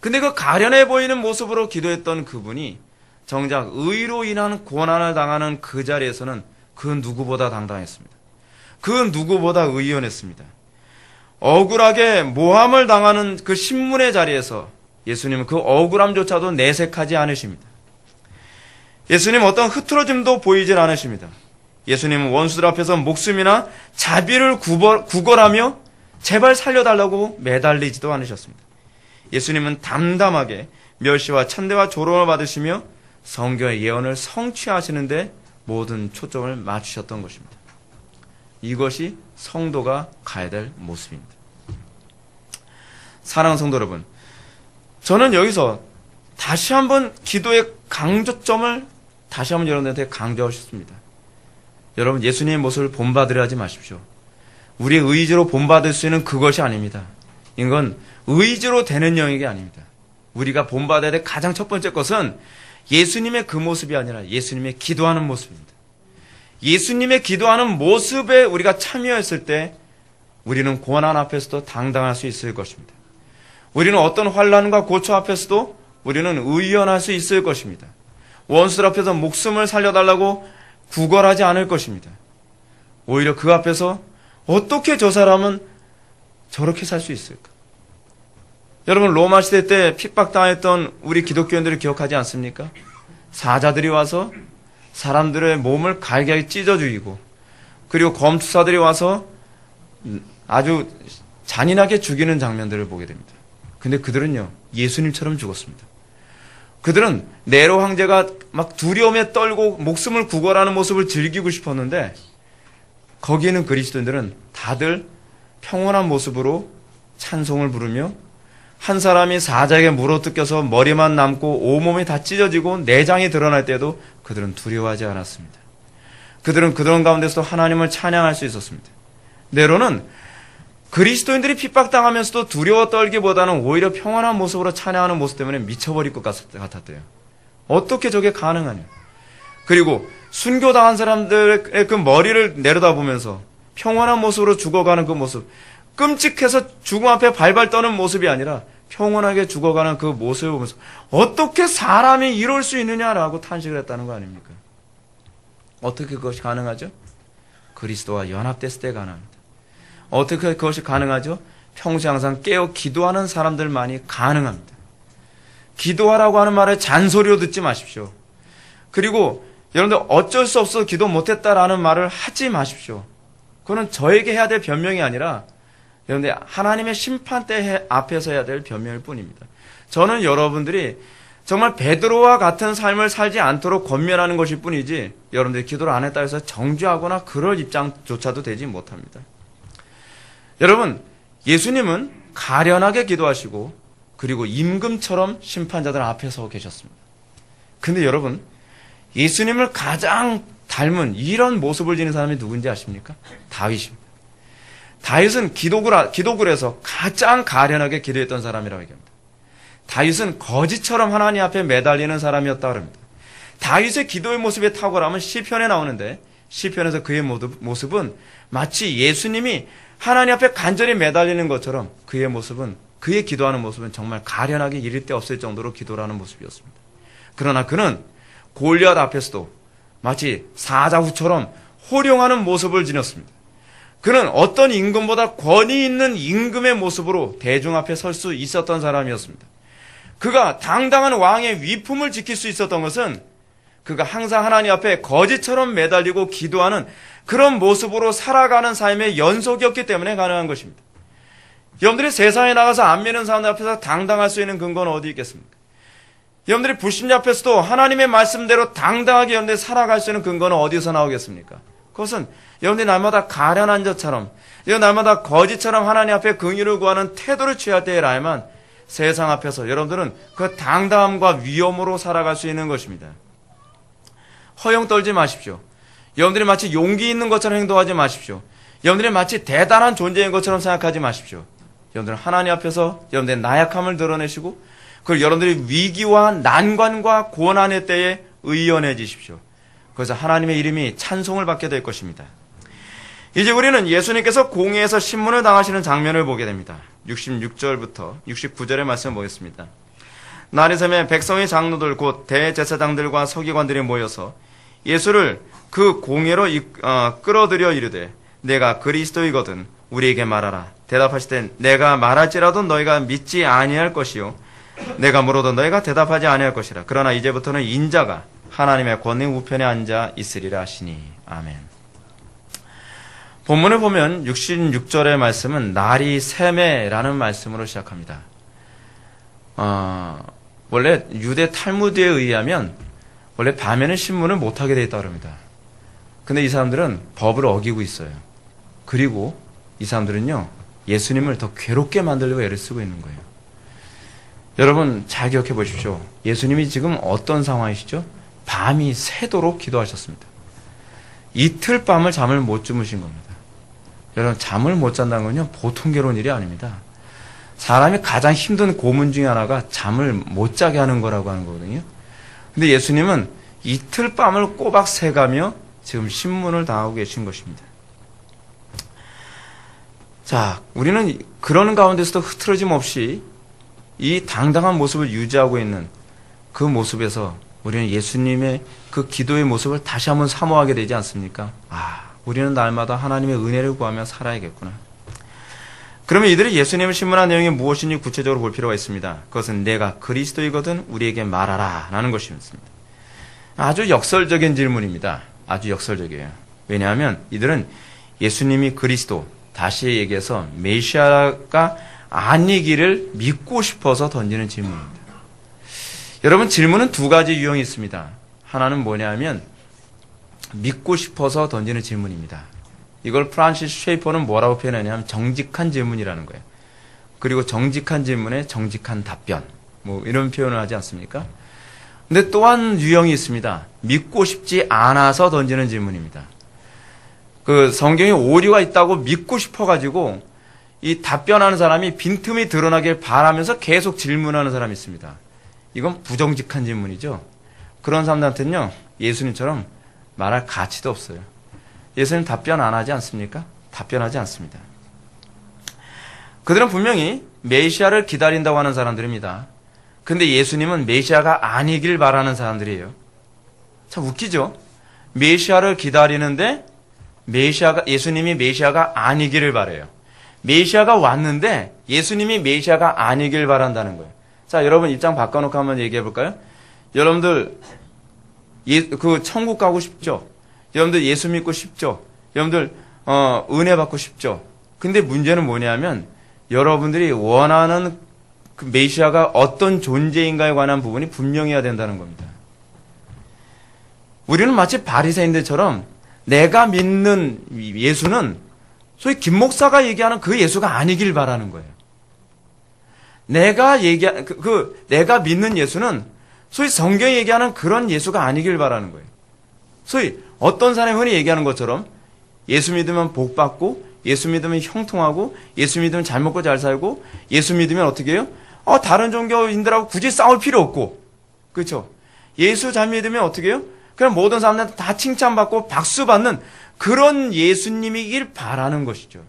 근데 그 가련해 보이는 모습으로 기도했던 그분이 정작 의로 인한 고난을 당하는 그 자리에서는 그 누구보다 당당했습니다. 그 누구보다 의연했습니다. 억울하게 모함을 당하는 그 신문의 자리에서 예수님은 그 억울함조차도 내색하지 않으십니다. 예수님 어떤 흐트러짐도 보이질 않으십니다. 예수님은 원수들 앞에서 목숨이나 자비를 구걸하며 제발 살려달라고 매달리지도 않으셨습니다. 예수님은 담담하게 멸시와 천대와 조롱을 받으시며 성경의 예언을 성취하시는데 모든 초점을 맞추셨던 것입니다. 이것이 성도가 가야 될 모습입니다. 사랑하는 성도 여러분, 저는 여기서 다시 한번 기도의 강조점을 다시 한번 여러분들한테 강조하고 싶습니다. 여러분, 예수님의 모습을 본받으려 하지 마십시오. 우리의 의지로 본받을 수 있는 그것이 아닙니다. 이건 의지로 되는 영역이 아닙니다. 우리가 본받아야 될 가장 첫 번째 것은 예수님의 그 모습이 아니라 예수님의 기도하는 모습입니다. 예수님의 기도하는 모습에 우리가 참여했을 때 우리는 고난 앞에서도 당당할 수 있을 것입니다. 우리는 어떤 환난과 고초 앞에서도 우리는 의연할 수 있을 것입니다. 원수들 앞에서 목숨을 살려달라고 구걸하지 않을 것입니다. 오히려 그 앞에서 어떻게 저 사람은 저렇게 살 수 있을까? 여러분, 로마 시대 때 핍박당했던 우리 기독교인들을 기억하지 않습니까? 사자들이 와서 사람들의 몸을 갈게 찢어 죽이고, 그리고 검투사들이 와서 아주 잔인하게 죽이는 장면들을 보게 됩니다. 근데 그들은요, 예수님처럼 죽었습니다. 그들은 네로 황제가 막 두려움에 떨고 목숨을 구걸하는 모습을 즐기고 싶었는데, 거기에 있는 그리스도인들은 다들 평온한 모습으로 찬송을 부르며, 한 사람이 사자에게 물어뜯겨서 머리만 남고 온몸이 다 찢어지고 내장이 드러날 때도 그들은 두려워하지 않았습니다. 그들은 그런 가운데서도 하나님을 찬양할 수 있었습니다. 네로는 그리스도인들이 핍박당하면서도 두려워 떨기보다는 오히려 평안한 모습으로 찬양하는 모습 때문에 미쳐버릴 것 같았대요. 어떻게 저게 가능하냐. 그리고 순교당한 사람들의 그 머리를 내려다보면서 평안한 모습으로 죽어가는 그 모습, 끔찍해서 죽음 앞에 발발 떠는 모습이 아니라 평온하게 죽어가는 그 모습을 보면서 어떻게 사람이 이럴 수 있느냐라고 탄식을 했다는 거 아닙니까? 어떻게 그것이 가능하죠? 그리스도와 연합됐을 때 가능합니다. 어떻게 그것이 가능하죠? 평소에 항상 깨어 기도하는 사람들만이 가능합니다. 기도하라고 하는 말을 잔소리로 듣지 마십시오. 그리고 여러분들 어쩔 수 없어 기도 못했다라는 말을 하지 마십시오. 그거는 저에게 해야 될 변명이 아니라 여러분들 하나님의 심판대 앞에서 해야 될 변명일 뿐입니다. 저는 여러분들이 정말 베드로와 같은 삶을 살지 않도록 권면하는 것일 뿐이지 여러분들이 기도를 안 했다 해서 정죄하거나 그럴 입장조차도 되지 못합니다. 여러분, 예수님은 가련하게 기도하시고 그리고 임금처럼 심판자들 앞에 서 계셨습니다. 근데 여러분, 예수님을 가장 닮은 이런 모습을 지닌 사람이 누군지 아십니까? 다윗입니다. 다윗은 기도굴에서 가장 가련하게 기도했던 사람이라고 얘기합니다. 다윗은 거지처럼 하나님 앞에 매달리는 사람이었다고 합니다. 다윗의 기도의 모습에 탁월함은 시편에 나오는데 시편에서 그의 모습은 마치 예수님이 하나님 앞에 간절히 매달리는 것처럼 그의 모습은, 그의 기도하는 모습은 정말 가련하게 이를 데 없을 정도로 기도를 하는 모습이었습니다. 그러나 그는 골리앗 앞에서도 마치 사자후처럼 호령하는 모습을 지녔습니다. 그는 어떤 임금보다 권위 있는 임금의 모습으로 대중 앞에 설 수 있었던 사람이었습니다. 그가 당당한 왕의 위품을 지킬 수 있었던 것은 그가 항상 하나님 앞에 거지처럼 매달리고 기도하는 그런 모습으로 살아가는 삶의 연속이었기 때문에 가능한 것입니다. 여러분들이 세상에 나가서 안 믿는 사람들 앞에서 당당할 수 있는 근거는 어디 있겠습니까? 여러분들이 불신자 앞에서도 하나님의 말씀대로 당당하게 여러분들이 살아갈 수 있는 근거는 어디서 나오겠습니까? 그것은 여러분들이 날마다 가련한 자처럼, 날마다 거지처럼 하나님 앞에 긍휼을 구하는 태도를 취할 때에라야만 세상 앞에서 여러분들은 그 당당함과 위엄으로 살아갈 수 있는 것입니다. 허영 떨지 마십시오. 여러분들이 마치 용기 있는 것처럼 행동하지 마십시오. 여러분들이 마치 대단한 존재인 것처럼 생각하지 마십시오. 여러분들은 하나님 앞에서 여러분들의 나약함을 드러내시고 그리고 여러분들이 위기와 난관과 고난의 때에 의연해지십시오. 그래서 하나님의 이름이 찬송을 받게 될 것입니다. 이제 우리는 예수님께서 공회에서 신문을 당하시는 장면을 보게 됩니다. 66절부터 69절의 말씀을 보겠습니다. 날이 새면 백성의 장로들 곧 대제사장들과 서기관들이 모여서 예수를 그 공회로 끌어들여 이르되 내가 그리스도이거든 우리에게 말하라. 대답하시되 내가 말할지라도 너희가 믿지 아니할 것이요 내가 물어도 너희가 대답하지 아니할 것이라. 그러나 이제부터는 인자가 하나님의 권능 우편에 앉아 있으리라 하시니. 아멘. 본문을 보면 66절의 말씀은 날이 새매라는 말씀으로 시작합니다. 원래 유대 탈무드에 의하면 원래 밤에는 신문을 못하게 되어 있다고 합니다. 근데 이 사람들은 법을 어기고 있어요. 그리고 이 사람들은요, 예수님을 더 괴롭게 만들려고 애를 쓰고 있는 거예요. 여러분 잘 기억해 보십시오. 예수님이 지금 어떤 상황이시죠? 밤이 새도록 기도하셨습니다. 이틀 밤을 잠을 못 주무신 겁니다. 여러분 잠을 못 잔다는 건요 보통 괴로운 일이 아닙니다. 사람이 가장 힘든 고문 중에 하나가 잠을 못 자게 하는 거라고 하는 거거든요. 근데 예수님은 이틀 밤을 꼬박 새가며 지금 신문을 당하고 계신 것입니다. 자, 우리는 그러는 가운데서도 흐트러짐 없이 이 당당한 모습을 유지하고 있는 그 모습에서 우리는 예수님의 그 기도의 모습을 다시 한번 사모하게 되지 않습니까? 우리는 날마다 하나님의 은혜를 구하며 살아야겠구나. 그러면 이들이 예수님을 신문한 내용이 무엇인지 구체적으로 볼 필요가 있습니다. 그것은 내가 그리스도이거든 우리에게 말하라 라는 것이었습니다. 아주 역설적인 질문입니다. 아주 역설적이에요. 왜냐하면 이들은 예수님이 그리스도, 다시 얘기해서 메시아가 아니기를 믿고 싶어서 던지는 질문입니다. 여러분, 질문은 두 가지 유형이 있습니다. 하나는 뭐냐면 믿고 싶어서 던지는 질문입니다. 이걸 프란시스 쉐이퍼는 뭐라고 표현하냐면 정직한 질문이라는 거예요. 그리고 정직한 질문에 정직한 답변, 이런 표현을 하지 않습니까? 근데 또한 유형이 있습니다. 믿고 싶지 않아서 던지는 질문입니다. 그 성경에 오류가 있다고 믿고 싶어가지고 이 답변하는 사람이 빈틈이 드러나길 바라면서 계속 질문하는 사람이 있습니다. 이건 부정직한 질문이죠. 그런 사람들한테는요, 예수님처럼 말할 가치도 없어요. 예수님 답변 안 하지 않습니까? 답변하지 않습니다. 그들은 분명히 메시아를 기다린다고 하는 사람들입니다. 근데 예수님은 메시아가 아니길 바라는 사람들이에요. 참 웃기죠? 메시아를 기다리는데 예수님이 메시아가 아니기를 바래요. 메시아가 왔는데 예수님이 메시아가 아니길 바란다는 거예요. 자, 여러분 입장 바꿔놓고 한번 얘기해 볼까요? 여러분들 그 천국 가고 싶죠? 여러분들 예수 믿고 싶죠? 여러분들 은혜 받고 싶죠? 근데 문제는 뭐냐면 여러분들이 원하는 그 메시아가 어떤 존재인가에 관한 부분이 분명해야 된다는 겁니다. 우리는 마치 바리새인들처럼 내가 믿는 예수는 소위 김 목사가 얘기하는 그 예수가 아니길 바라는 거예요. 내가 믿는 예수는 소위 성경이 얘기하는 그런 예수가 아니길 바라는 거예요. 소위 어떤 사람이 흔히 얘기하는 것처럼 예수 믿으면 복 받고, 예수 믿으면 형통하고, 예수 믿으면 잘 먹고 잘 살고, 예수 믿으면 어떻게 해요? 다른 종교인들하고 굳이 싸울 필요 없고, 그렇죠? 예수 잘 믿으면 어떻게 해요? 그냥 모든 사람들한테 다 칭찬받고 박수 받는 그런 예수님이길 바라는 것이죠.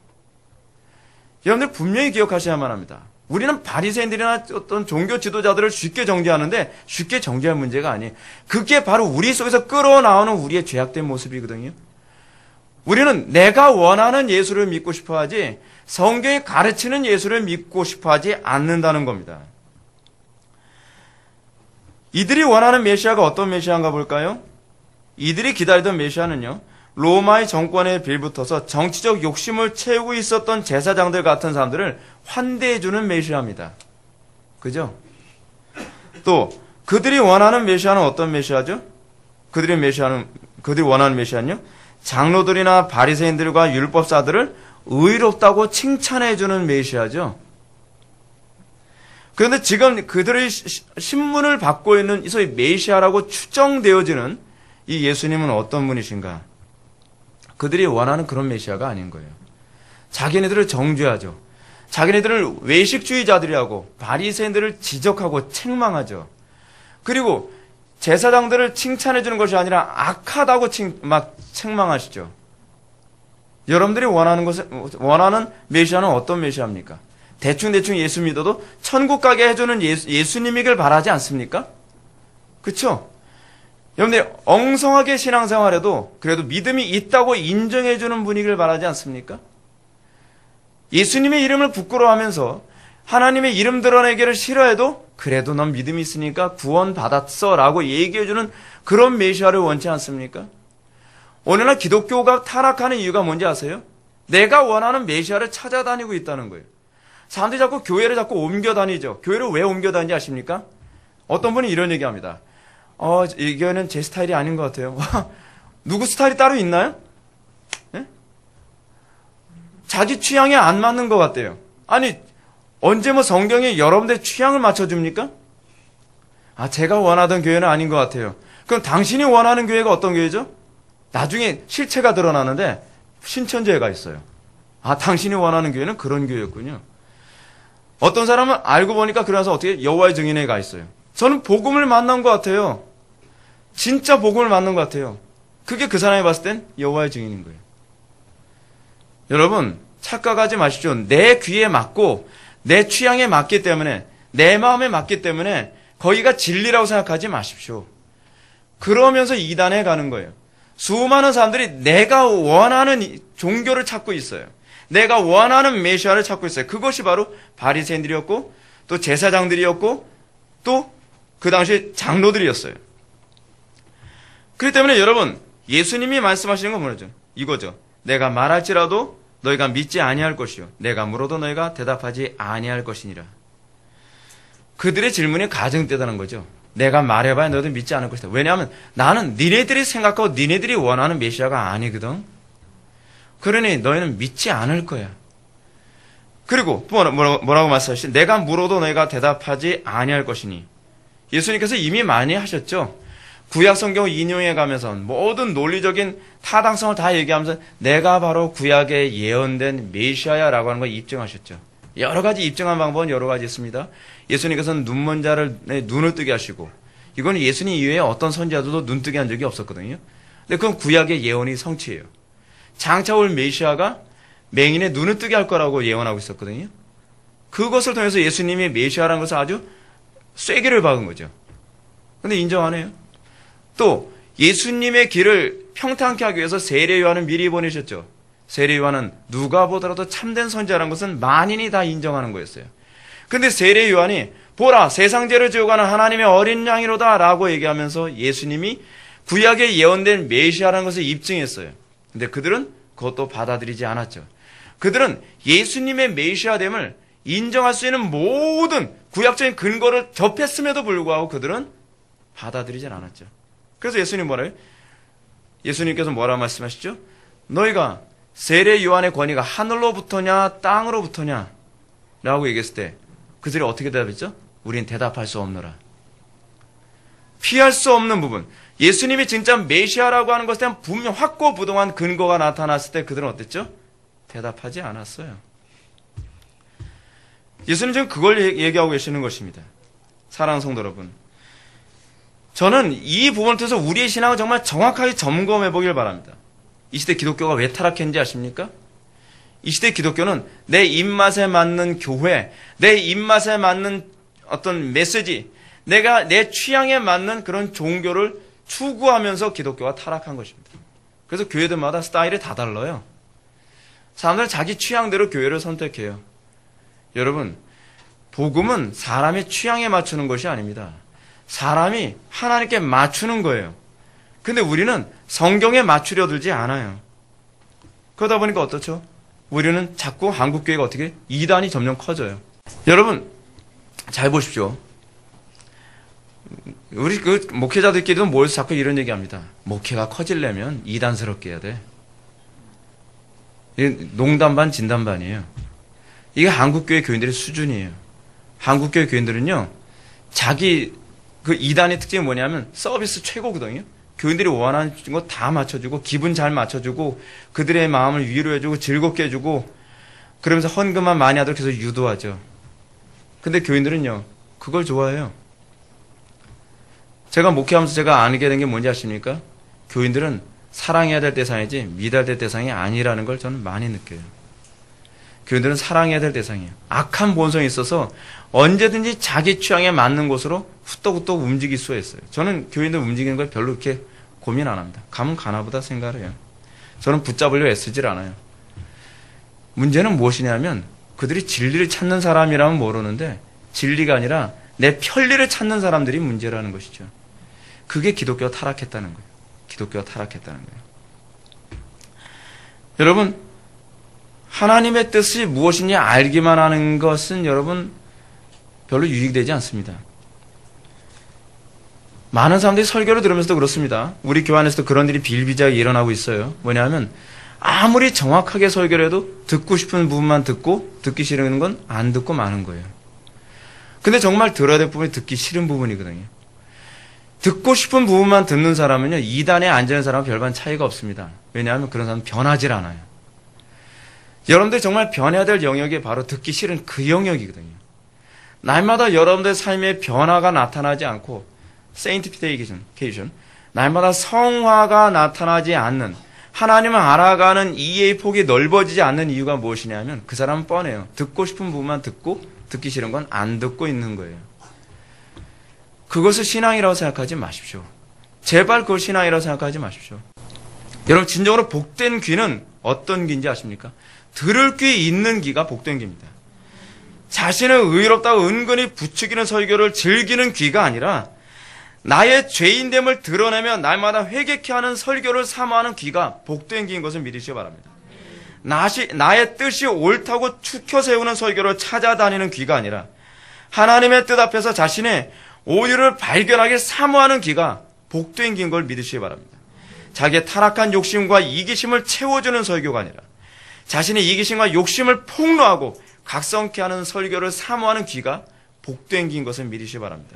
여러분들 분명히 기억하셔야만 합니다. 우리는 바리새인들이나 어떤 종교 지도자들을 쉽게 정죄하는데 쉽게 정죄할 문제가 아니에요. 그게 바로 우리 속에서 끌어나오는 우리의 죄악된 모습이거든요. 우리는 내가 원하는 예수를 믿고 싶어 하지 성경이 가르치는 예수를 믿고 싶어 하지 않는다는 겁니다. 이들이 원하는 메시아가 어떤 메시아인가 볼까요? 이들이 기다리던 메시아는요, 로마의 정권에 빌붙어서 정치적 욕심을 채우고 있었던 제사장들 같은 사람들을 환대해주는 메시아입니다. 그죠? 또 그들이 원하는 메시아는 어떤 메시아죠? 그들이 원하는 메시아는요, 장로들이나 바리새인들과 율법사들을 의롭다고 칭찬해주는 메시아죠. 그런데 지금 그들의 신문을 받고 있는 소위 메시아라고 추정되어지는 이 예수님은 어떤 분이신가? 그들이 원하는 그런 메시아가 아닌 거예요. 자기네들을 정죄하죠. 자기네들을 외식주의자들이라고 바리새인들을 지적하고 책망하죠. 그리고 제사장들을 칭찬해 주는 것이 아니라 악하다고 막 책망하시죠. 여러분들이 원하는 메시아는 어떤 메시아입니까? 대충 예수 믿어도 천국 가게 해주는 예수님이길 바라지 않습니까? 그렇죠? 여러분들 엉성하게 신앙생활해도 그래도 믿음이 있다고 인정해주는 분이길 바라지 않습니까? 예수님의 이름을 부끄러워하면서 하나님의 이름 드러내기를 싫어해도 그래도 넌 믿음이 있으니까 구원 받았어 라고 얘기해주는 그런 메시아를 원치 않습니까? 오늘날 기독교가 타락하는 이유가 뭔지 아세요? 내가 원하는 메시아를 찾아다니고 있다는 거예요. 사람들이 자꾸 교회를 자꾸 옮겨 다니죠. 교회를 왜 옮겨 다니는지 아십니까? 어떤 분이 이런 얘기합니다. 이 교회는 제 스타일이 아닌 것 같아요. 누구 스타일이 따로 있나요? 네? 자기 취향에 안 맞는 것 같대요. 아니, 언제 성경에 여러분들 취향을 맞춰줍니까? 제가 원하던 교회는 아닌 것 같아요. 그럼 당신이 원하는 교회가 어떤 교회죠? 나중에 실체가 드러나는데 신천지회가 있어요. 당신이 원하는 교회는 그런 교회였군요. 어떤 사람은 알고 보니까 그래서 어떻게 여호와의 증인회에 가 있어요. 저는 복음을 만난 것 같아요. 진짜 복음을 만난 것 같아요. 그게 그 사람이 봤을 땐 여호와의 증인인 거예요. 여러분, 착각하지 마십시오. 내 귀에 맞고 내 취향에 맞기 때문에 내 마음에 맞기 때문에 거기가 진리라고 생각하지 마십시오. 그러면서 이단에 가는 거예요. 수많은 사람들이 내가 원하는 종교를 찾고 있어요. 내가 원하는 메시아를 찾고 있어요. 그것이 바로 바리새인들이었고 또 제사장들이었고 또 그 당시 장로들이었어요. 그렇기 때문에 여러분, 예수님이 말씀하시는 건 뭐죠? 이거죠. 내가 말할지라도 너희가 믿지 아니할 것이요 내가 물어도 너희가 대답하지 아니할 것이니라. 그들의 질문이 가정되다는 거죠. 내가 말해봐야 너희도 믿지 않을 것이다. 왜냐하면 나는 니네들이 생각하고 니네들이 원하는 메시아가 아니거든. 그러니 너희는 믿지 않을 거야. 그리고 뭐라고 말씀하시죠? 내가 물어도 너희가 대답하지 아니할 것이니. 예수님께서 이미 많이 하셨죠. 구약 성경을 인용해 가면서 모든 논리적인 타당성을 다 얘기하면서 내가 바로 구약에 예언된 메시아야라고 하는 걸 입증하셨죠. 여러 가지 입증한 방법은 여러 가지 있습니다. 예수님께서는 눈먼 자를 눈을 뜨게 하시고, 이건 예수님 이외에 어떤 선지자들도 눈 뜨게 한 적이 없었거든요. 근데 그건 구약의 예언이 성취예요. 장차 올 메시아가 맹인의 눈을 뜨게 할 거라고 예언하고 있었거든요. 그것을 통해서 예수님이 메시아라는 것을 아주 쐐기를 박은 거죠. 근데 인정 안 해요. 또 예수님의 길을 평탄케 하기 위해서 세례 요한을 미리 보내셨죠. 세례 요한은 누가 보더라도 참된 선지자라는 것은 만인이 다 인정하는 거였어요. 근데 세례 요한이 보라 세상 죄를 지어가는 하나님의 어린 양이로다 라고 얘기하면서 예수님이 구약에 예언된 메시아라는 것을 입증했어요. 근데 그들은 그것도 받아들이지 않았죠. 그들은 예수님의 메시아됨을 인정할 수 있는 모든 구약적인 근거를 접했음에도 불구하고 그들은 받아들이지 않았죠. 그래서 예수님 뭐래요? 예수님께서 뭐라고 말씀하시죠? 너희가 세례 요한의 권위가 하늘로부터냐 땅으로부터냐 라고 얘기했을 때 그들이 어떻게 대답했죠? 우린 대답할 수 없노라. 피할 수 없는 부분. 예수님이 진짜 메시아라고 하는 것에 대한 분명 확고부동한 근거가 나타났을 때 그들은 어땠죠? 대답하지 않았어요. 예수님 지금 그걸 얘기하고 계시는 것입니다. 사랑하는 성도 여러분, 저는 이 부분을 통해서 우리의 신앙을 정말 정확하게 점검해 보길 바랍니다. 이 시대 기독교가 왜 타락했는지 아십니까? 이 시대 기독교는 내 입맛에 맞는 교회, 내 입맛에 맞는 어떤 메시지, 내 취향에 맞는 그런 종교를 추구하면서 기독교가 타락한 것입니다. 그래서 교회들마다 스타일이 다 달라요. 사람들은 자기 취향대로 교회를 선택해요. 여러분, 복음은 사람의 취향에 맞추는 것이 아닙니다. 사람이 하나님께 맞추는 거예요. 근데 우리는 성경에 맞추려 들지 않아요. 그러다 보니까 어떻죠? 우리는 자꾸 한국교회가 어떻게 이단이 점점 커져요. 여러분, 잘 보십시오. 우리 그 목회자들끼리도 모여서 자꾸 이런 얘기합니다. 목회가 커지려면 이단스럽게 해야 돼. 농담 반 진담 반이에요. 이게 한국교회 교인들의 수준이에요. 한국교회 교인들은요, 자기 그 이단의 특징이 뭐냐면 서비스 최고거든요. 교인들이 원하는 거 다 맞춰주고 기분 잘 맞춰주고 그들의 마음을 위로해주고 즐겁게 해주고 그러면서 헌금만 많이 하도록 해서 유도하죠. 근데 교인들은요, 그걸 좋아해요. 제가 목회하면서 제가 알게 된 게 뭔지 아십니까? 교인들은 사랑해야 될 대상이지 믿어야 될 대상이 아니라는 걸 저는 많이 느껴요. 교인들은 사랑해야 될 대상이에요. 악한 본성이 있어서 언제든지 자기 취향에 맞는 곳으로 후떡후떡 움직일 수가 있어요. 저는 교인들 움직이는 걸 별로 그렇게 고민 안 합니다. 가면 가나보다 생각을 해요. 저는 붙잡으려 애쓰질 않아요. 문제는 무엇이냐면 그들이 진리를 찾는 사람이라면 모르는데 진리가 아니라 내 편리를 찾는 사람들이 문제라는 것이죠. 그게 기독교가 타락했다는 거예요. 기독교가 타락했다는 거예요. 여러분, 하나님의 뜻이 무엇인지 알기만 하는 것은 여러분 별로 유익되지 않습니다. 많은 사람들이 설교를 들으면서도 그렇습니다. 우리 교회 안에서도 그런 일이 비일비재하게 일어나고 있어요. 뭐냐면 아무리 정확하게 설교를 해도 듣고 싶은 부분만 듣고 듣기 싫은 건 안 듣고 마는 거예요. 근데 정말 들어야 될 부분이 듣기 싫은 부분이거든요. 듣고 싶은 부분만 듣는 사람은요, 이단에 앉아있는 사람과 별반 차이가 없습니다. 왜냐하면 그런 사람은 변하질 않아요. 여러분들 정말 변해야 될 영역이 바로 듣기 싫은 그 영역이거든요. 날마다 여러분들 삶에 변화가 나타나지 않고 sanctification, 날마다 성화가 나타나지 않는 하나님을 알아가는 이해의 폭이 넓어지지 않는 이유가 무엇이냐면 그 사람은 뻔해요. 듣고 싶은 부분만 듣고 듣기 싫은 건 안 듣고 있는 거예요. 그것을 신앙이라고 생각하지 마십시오. 제발 그걸 신앙이라고 생각하지 마십시오. 여러분, 진정으로 복된 귀는 어떤 귀인지 아십니까? 들을 귀 있는 귀가 복된 귀입니다. 자신은 의롭다고 은근히 부추기는 설교를 즐기는 귀가 아니라 나의 죄인됨을 드러내며 날마다 회개케 하는 설교를 사모하는 귀가 복된 귀인 것을 믿으시기 바랍니다. 나의 뜻이 옳다고 추켜 세우는 설교를 찾아다니는 귀가 아니라 하나님의 뜻 앞에서 자신의 오류를 발견하길 사모하는 귀가 복된 귀인 걸 믿으시기 바랍니다. 자기의 타락한 욕심과 이기심을 채워주는 설교가 아니라 자신의 이기심과 욕심을 폭로하고 각성케 하는 설교를 사모하는 귀가 복된 귀인 것을 믿으시기 바랍니다.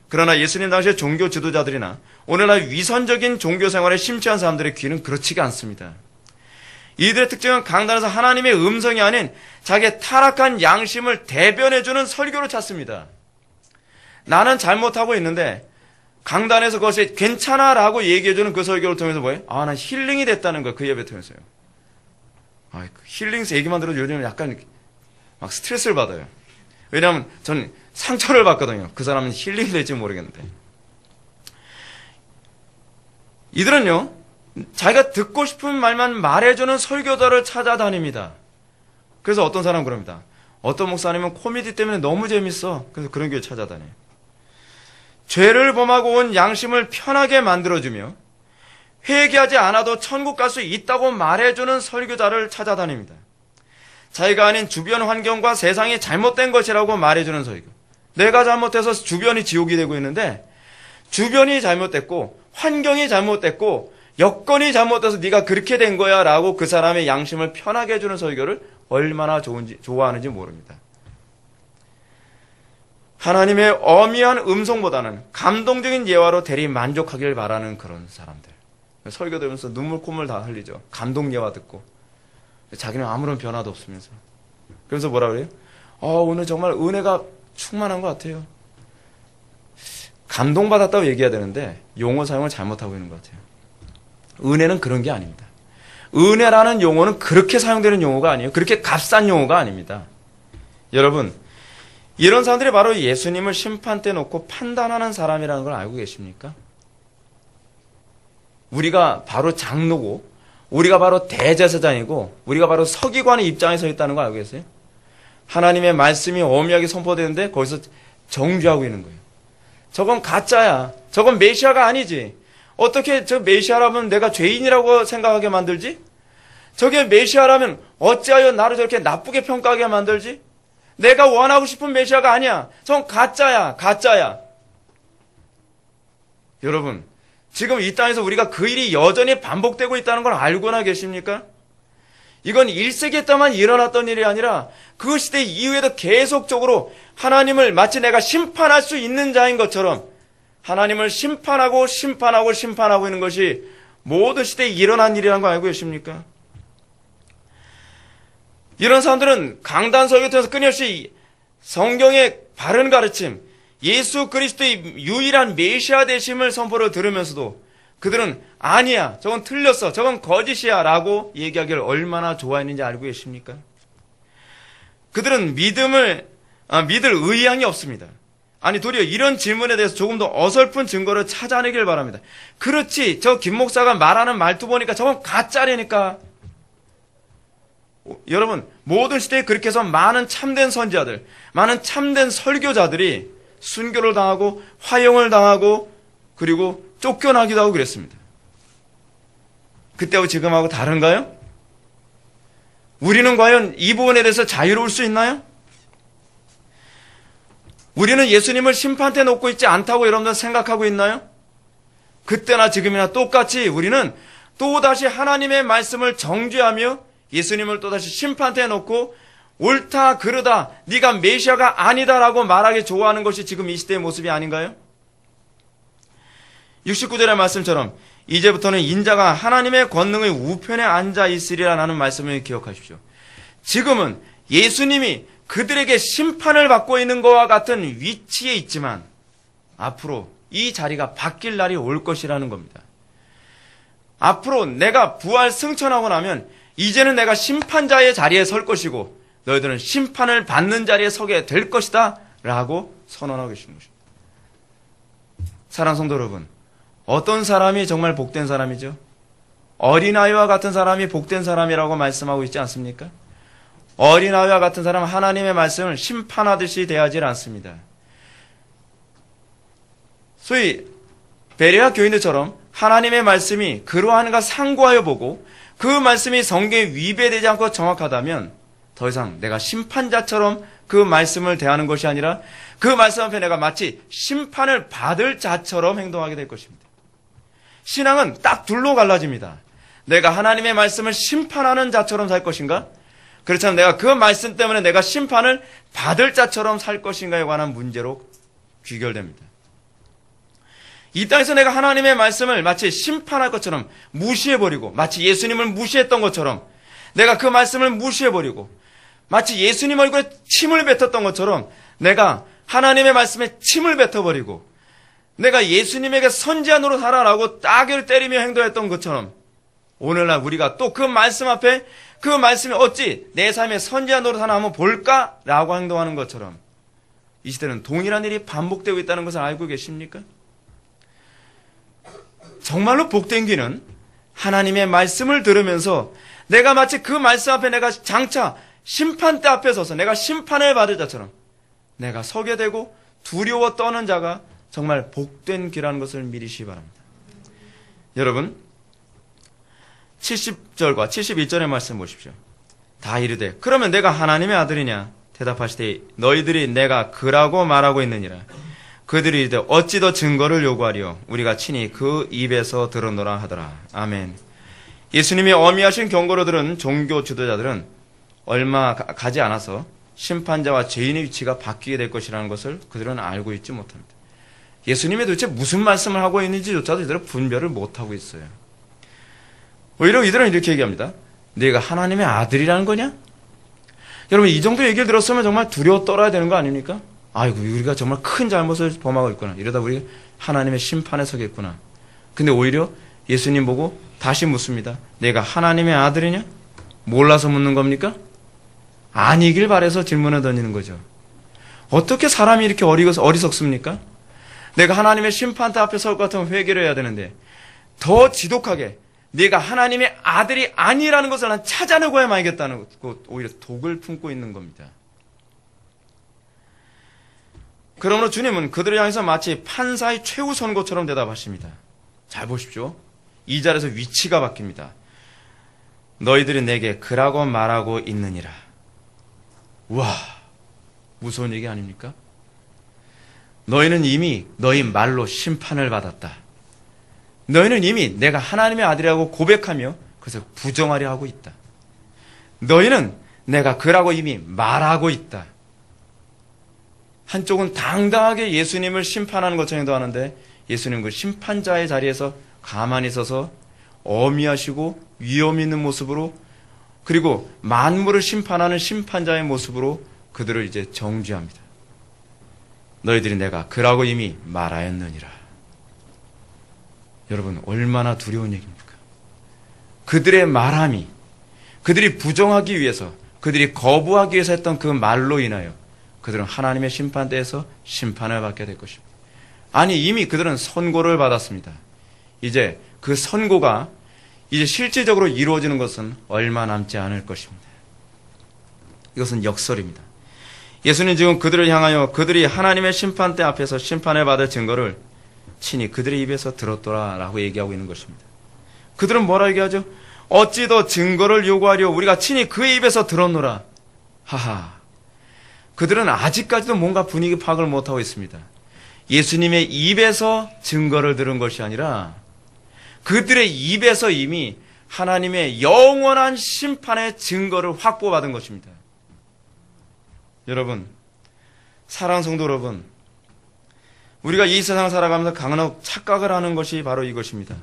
그러나 예수님 당시의 종교 지도자들이나 오늘날 위선적인 종교 생활에 심취한 사람들의 귀는 그렇지가 않습니다. 이들의 특징은 강단에서 하나님의 음성이 아닌 자기의 타락한 양심을 대변해주는 설교를 찾습니다. 나는 잘못하고 있는데 강단에서 그것이 괜찮아라고 얘기해주는 그 설교를 통해서 뭐예요? 난 힐링이 됐다는 거예요. 그 예배 통해서요. 힐링 얘기만 들어도 요즘 약간 막 스트레스를 받아요. 왜냐하면 저는 상처를 받거든요. 그 사람은 힐링이 될지 모르겠는데. 이들은요, 자기가 듣고 싶은 말만 말해주는 설교자를 찾아다닙니다. 그래서 어떤 사람은 그럽니다. 어떤 목사님은 코미디 때문에 너무 재밌어. 그래서 그런 교회 찾아다녀요. 죄를 범하고 온 양심을 편하게 만들어주며 회개하지 않아도 천국 갈 수 있다고 말해주는 설교자를 찾아다닙니다. 자기가 아닌 주변 환경과 세상이 잘못된 것이라고 말해주는 설교. 내가 잘못해서 주변이 지옥이 되고 있는데 주변이 잘못됐고 환경이 잘못됐고 여건이 잘못돼서 네가 그렇게 된 거야 라고 그 사람의 양심을 편하게 해주는 설교를 얼마나 좋아하는지 모릅니다. 하나님의 엄미한 음성보다는 감동적인 예화로 대리 만족하길 바라는 그런 사람들. 설교 들으면서 눈물 콧물 다 흘리죠. 감동 예화 듣고. 자기는 아무런 변화도 없으면서. 그래서 뭐라 그래요? 오늘 정말 은혜가 충만한 것 같아요. 감동받았다고 얘기해야 되는데 용어 사용을 잘못하고 있는 것 같아요. 은혜는 그런 게 아닙니다. 은혜라는 용어는 그렇게 사용되는 용어가 아니에요. 그렇게 값싼 용어가 아닙니다. 여러분, 이런 사람들이 바로 예수님을 심판대 놓고 판단하는 사람이라는 걸 알고 계십니까? 우리가 바로 장로고 우리가 바로 대제사장이고 우리가 바로 서기관의 입장에 서 있다는 거 알고 계세요? 하나님의 말씀이 엄하게 선포되는데 거기서 정죄하고 있는 거예요. 저건 가짜야. 저건 메시아가 아니지. 어떻게 저 메시아라면 내가 죄인이라고 생각하게 만들지? 저게 메시아라면 어찌하여 나를 저렇게 나쁘게 평가하게 만들지? 내가 원하고 싶은 메시아가 아니야. 저건 가짜야. 가짜야. 여러분, 지금 이 땅에서 우리가 그 일이 여전히 반복되고 있다는 걸 알고나 계십니까? 이건 1세기 때만 일어났던 일이 아니라 그 시대 이후에도 계속적으로 하나님을 마치 내가 심판할 수 있는 자인 것처럼 하나님을 심판하고 있는 것이 모든 시대에 일어난 일이라는 거 알고 계십니까? 이런 사람들은 강단 설교 통해서 끊임없이 성경의 바른 가르침, 예수 그리스도의 유일한 메시아 되심을 선포를 들으면서도 그들은 아니야, 저건 틀렸어, 저건 거짓이야 라고 얘기하기를 얼마나 좋아했는지 알고 계십니까? 그들은 믿을 의향이 없습니다. 아니, 도리어 이런 질문에 대해서 조금 더 어설픈 증거를 찾아내길 바랍니다. 그렇지, 저 김 목사가 말하는 말투 보니까 저건 가짜라니까. 여러분, 모든 시대에 그렇게 해서 많은 참된 선지자들, 많은 참된 설교자들이 순교를 당하고 화형을 당하고 그리고 쫓겨나기도 하고 그랬습니다. 그때하고 지금하고 다른가요? 우리는 과연 이 부분에 대해서 자유로울 수 있나요? 우리는 예수님을 심판대 놓고 있지 않다고 여러분들 생각하고 있나요? 그때나 지금이나 똑같이 우리는 또다시 하나님의 말씀을 정죄하며 예수님을 또다시 심판대에 놓고 옳다 그르다 네가 메시아가 아니다라고 말하기 좋아하는 것이 지금 이 시대의 모습이 아닌가요? 69절의 말씀처럼 이제부터는 인자가 하나님의 권능의 우편에 앉아 있으리라는 말씀을 기억하십시오. 지금은 예수님이 그들에게 심판을 받고 있는 것과 같은 위치에 있지만 앞으로 이 자리가 바뀔 날이 올 것이라는 겁니다. 앞으로 내가 부활 승천하고 나면 이제는 내가 심판자의 자리에 설 것이고 너희들은 심판을 받는 자리에 서게 될 것이다 라고 선언하고 계시는 것입니다. 사랑하는 성도 여러분, 어떤 사람이 정말 복된 사람이죠? 어린아이와 같은 사람이 복된 사람이라고 말씀하고 있지 않습니까? 어린아이와 같은 사람은 하나님의 말씀을 심판하듯이 대하지 않습니다. 소위 베레아 교인들처럼 하나님의 말씀이 그러한가 상고하여 보고 그 말씀이 성경에 위배되지 않고 정확하다면 더 이상 내가 심판자처럼 그 말씀을 대하는 것이 아니라 그 말씀 앞에 내가 마치 심판을 받을 자처럼 행동하게 될 것입니다. 신앙은 딱 둘로 갈라집니다. 내가 하나님의 말씀을 심판하는 자처럼 살 것인가? 그렇다면 내가 그 말씀 때문에 내가 심판을 받을 자처럼 살 것인가에 관한 문제로 귀결됩니다. 이 땅에서 내가 하나님의 말씀을 마치 심판할 것처럼 무시해버리고 마치 예수님을 무시했던 것처럼 내가 그 말씀을 무시해버리고 마치 예수님 얼굴에 침을 뱉었던 것처럼 내가 하나님의 말씀에 침을 뱉어버리고 내가 예수님에게 선지자노로 살아라고 따귀를 때리며 행동했던 것처럼 오늘날 우리가 또 그 말씀 앞에 그 말씀이 어찌 내 삶의 선지자노로 사나 한번 볼까라고 행동하는 것처럼 이 시대는 동일한 일이 반복되고 있다는 것을 알고 계십니까? 정말로 복된 귀는 하나님의 말씀을 들으면서 내가 마치 그 말씀 앞에 내가 장차 심판대 앞에 서서 내가 심판을 받을 자처럼 내가 서게 되고 두려워 떠는 자가 정말 복된 귀라는 것을 믿으시기 바랍니다. 여러분 70절과 71절의 말씀 보십시오. 다 이르되 그러면 내가 하나님의 아들이냐 대답하시되 너희들이 내가 그라고 말하고 있느니라. 그들이 이르되 어찌 더 증거를 요구하리요 우리가 친히 그 입에서 들었노라 하더라. 아멘. 예수님이 어미하신 경고를 들은 종교 지도자들은 얼마 가지 않아서 심판자와 죄인의 위치가 바뀌게 될 것이라는 것을 그들은 알고 있지 못합니다. 예수님이 도대체 무슨 말씀을 하고 있는지조차도 이들은 분별을 못하고 있어요. 오히려 이들은 이렇게 얘기합니다. 네가 하나님의 아들이라는 거냐? 여러분 이 정도 얘기를 들었으면 정말 두려워 떨어야 되는 거 아닙니까? 아이고 우리가 정말 큰 잘못을 범하고 있구나. 이러다 우리 하나님의 심판에 서겠구나. 근데 오히려 예수님 보고 다시 묻습니다. 내가 하나님의 아들이냐? 몰라서 묻는 겁니까? 아니길 바라서 질문을 던지는 거죠. 어떻게 사람이 이렇게 어리석습니까? 내가 하나님의 심판대 앞에 설 것 같으면 회개를 해야 되는데 더 지독하게 네가 하나님의 아들이 아니라는 것을 난 찾아내고야 말겠다는 것, 오히려 독을 품고 있는 겁니다. 그러므로 주님은 그들을 향해서 마치 판사의 최후 선고처럼 대답하십니다. 잘 보십시오. 이 자리에서 위치가 바뀝니다. 너희들이 내게 그라고 말하고 있느니라. 우와, 무서운 얘기 아닙니까? 너희는 이미 너희 말로 심판을 받았다. 너희는 이미 내가 하나님의 아들이라고 고백하며 그것을 부정하려 하고 있다. 너희는 내가 그라고 이미 말하고 있다. 한쪽은 당당하게 예수님을 심판하는 것처럼 행동하는데 예수님은 그 심판자의 자리에서 가만히 서서 어미하시고 위험 있는 모습으로 그리고 만물을 심판하는 심판자의 모습으로 그들을 이제 정죄합니다. 너희들이 내가 그라고 이미 말하였느니라. 여러분 얼마나 두려운 얘기입니까? 그들의 말함이 그들이 부정하기 위해서 그들이 거부하기 위해서 했던 그 말로 인하여 그들은 하나님의 심판대에서 심판을 받게 될 것입니다. 아니 이미 그들은 선고를 받았습니다. 이제 그 선고가 이제 실질적으로 이루어지는 것은 얼마 남지 않을 것입니다. 이것은 역설입니다. 예수님 지금 그들을 향하여 그들이 하나님의 심판대 앞에서 심판을 받을 증거를 친히 그들의 입에서 들었더라라고 얘기하고 있는 것입니다. 그들은 뭐라 얘기하죠? 어찌 더 증거를 요구하려 우리가 친히 그의 입에서 들었노라. 하하. 그들은 아직까지도 뭔가 분위기 파악을 못하고 있습니다. 예수님의 입에서 증거를 들은 것이 아니라 그들의 입에서 이미 하나님의 영원한 심판의 증거를 확보받은 것입니다. 여러분, 사랑하는 성도 여러분, 우리가 이 세상을 살아가면서 간혹 착각을 하는 것이 바로 이것입니다.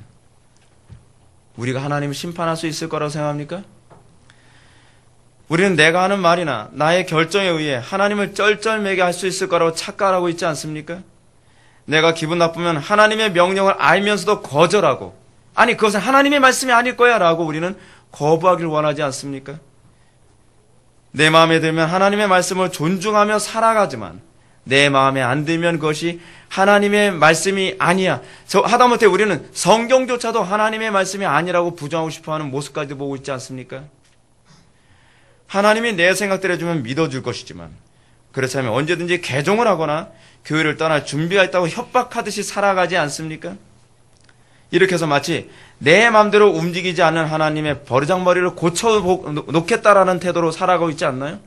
우리가 하나님을 심판할 수 있을 거라고 생각합니까? 우리는 내가 하는 말이나 나의 결정에 의해 하나님을 쩔쩔매게 할 수 있을 거라고 착각하고 있지 않습니까? 내가 기분 나쁘면 하나님의 명령을 알면서도 거절하고 아니 그것은 하나님의 말씀이 아닐 거야 라고 우리는 거부하길 원하지 않습니까? 내 마음에 들면 하나님의 말씀을 존중하며 살아가지만 내 마음에 안 들면 그것이 하나님의 말씀이 아니야. 하다못해 우리는 성경조차도 하나님의 말씀이 아니라고 부정하고 싶어하는 모습까지 보고 있지 않습니까? 하나님이 내 생각대로 해주면 믿어줄 것이지만 그렇다면 언제든지 개종을 하거나 교회를 떠날 준비가 있다고 협박하듯이 살아가지 않습니까? 이렇게 해서 마치 내 마음대로 움직이지 않는 하나님의 버르장머리를 고쳐놓겠다라는 태도로 살아가고 있지 않나요?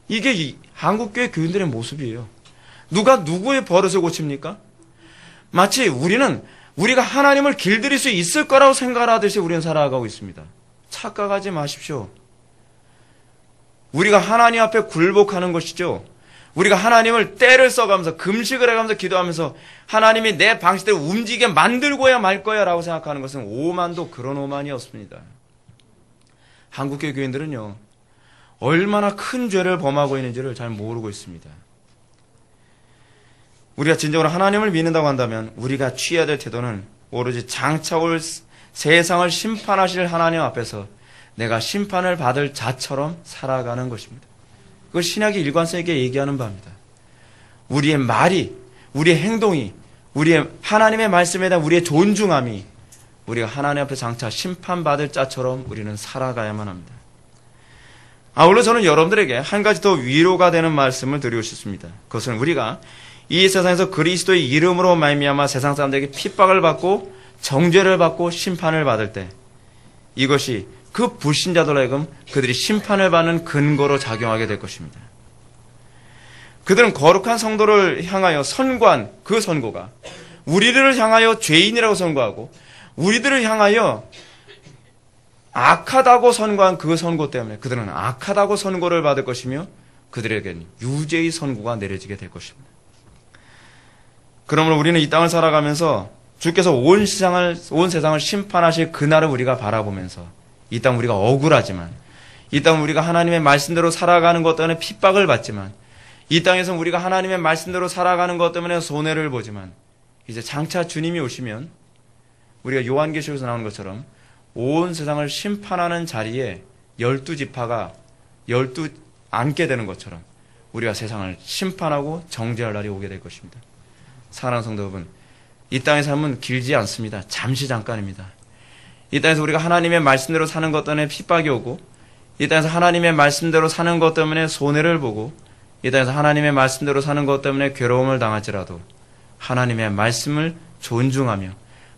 이게 한국교회 교인들의 모습이에요. 누가 누구의 버릇을 고칩니까? 마치 우리가 하나님을 길들일 수 있을 거라고 생각하듯이 우리는 살아가고 있습니다. 착각하지 마십시오. 우리가 하나님 앞에 굴복하는 것이죠. 우리가 하나님을 때를 써가면서 금식을 해가면서 기도하면서 하나님이 내 방식대로 움직이게 만들고야 말 거야 라고 생각하는 것은 오만도 그런 오만이 없습니다. 한국교회 교인들은요, 얼마나 큰 죄를 범하고 있는지를 잘 모르고 있습니다. 우리가 진정으로 하나님을 믿는다고 한다면 우리가 취해야 될 태도는 오로지 장차 올 세상을 심판하실 하나님 앞에서 내가 심판을 받을 자처럼 살아가는 것입니다. 그것 신약의 일관성에게 얘기하는 바입니다. 우리의 말이, 우리의 행동이, 우리의 하나님의 말씀에 대한 우리의 존중함이 우리가 하나님 앞에 장차 심판받을 자처럼 우리는 살아가야만 합니다. 아울러 저는 여러분들에게 한 가지 더 위로가 되는 말씀을 드리고 싶습니다. 그것은 우리가 이 세상에서 그리스도의 이름으로 말미암아 세상 사람들에게 핍박을 받고 정죄를 받고 심판을 받을 때 이것이 그 불신자들로 하여금 그들이 심판을 받는 근거로 작용하게 될 것입니다. 그들은 거룩한 성도를 향하여 선고한 그 선고가 우리들을 향하여 죄인이라고 선고하고 우리들을 향하여 악하다고 선고한 그 선고 때문에 그들은 악하다고 선고를 받을 것이며 그들에게는 유죄의 선고가 내려지게 될 것입니다. 그러므로 우리는 이 땅을 살아가면서 주께서 온 세상을 심판하실 그날을 우리가 바라보면서 이 땅 우리가 억울하지만 이 땅 우리가 하나님의 말씀대로 살아가는 것 때문에 핍박을 받지만 이 땅에서 우리가 하나님의 말씀대로 살아가는 것 때문에 손해를 보지만 이제 장차 주님이 오시면 우리가 요한계시록에서 나오는 것처럼 온 세상을 심판하는 자리에 12지파가 앉게 되는 것처럼 우리가 세상을 심판하고 정죄할 날이 오게 될 것입니다. 사랑하는 성도 여러분, 이 땅의 삶은 길지 않습니다. 잠시 잠깐입니다. 이 땅에서 우리가 하나님의 말씀대로 사는 것 때문에 핍박이 오고 이 땅에서 하나님의 말씀대로 사는 것 때문에 손해를 보고 이 땅에서 하나님의 말씀대로 사는 것 때문에 괴로움을 당할지라도 하나님의 말씀을 존중하며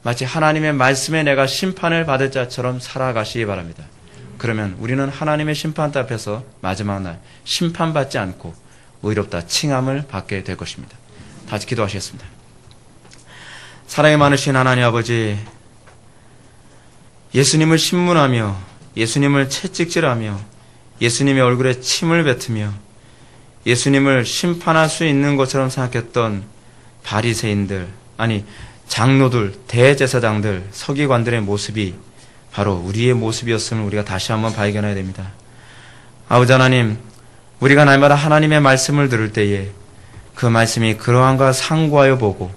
마치 하나님의 말씀에 내가 심판을 받을 자처럼 살아가시기 바랍니다. 그러면 우리는 하나님의 심판대 앞에서 마지막 날 심판받지 않고 의롭다 칭함을 받게 될 것입니다. 다시 기도하시겠습니다. 사랑이 많으신 하나님 아버지, 예수님을 신문하며 예수님을 채찍질하며 예수님의 얼굴에 침을 뱉으며 예수님을 심판할 수 있는 것처럼 생각했던 바리새인들, 아니 장로들, 대제사장들, 서기관들의 모습이 바로 우리의 모습이었음을 우리가 다시 한번 발견해야 됩니다. 아버지 하나님, 우리가 날마다 하나님의 말씀을 들을 때에 그 말씀이 그러한가 상고하여 보고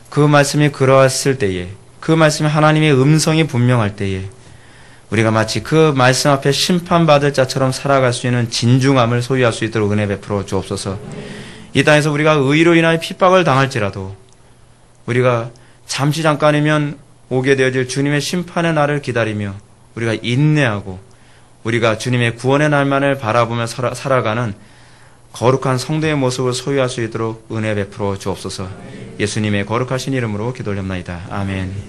그 말씀이 그러했을 때에 그 말씀이 하나님의 음성이 분명할 때에 우리가 마치 그 말씀 앞에 심판받을 자처럼 살아갈 수 있는 진중함을 소유할 수 있도록 은혜 베풀어 주옵소서. 이 땅에서 우리가 의로 인하여 핍박을 당할지라도 우리가 잠시 잠깐이면 오게 되어질 주님의 심판의 날을 기다리며 우리가 인내하고 우리가 주님의 구원의 날만을 바라보며 살아가는 거룩한 성도의 모습을 소유할 수 있도록 은혜 베풀어 주옵소서. 예수님의 거룩하신 이름으로 기도올렵나이다. 아멘.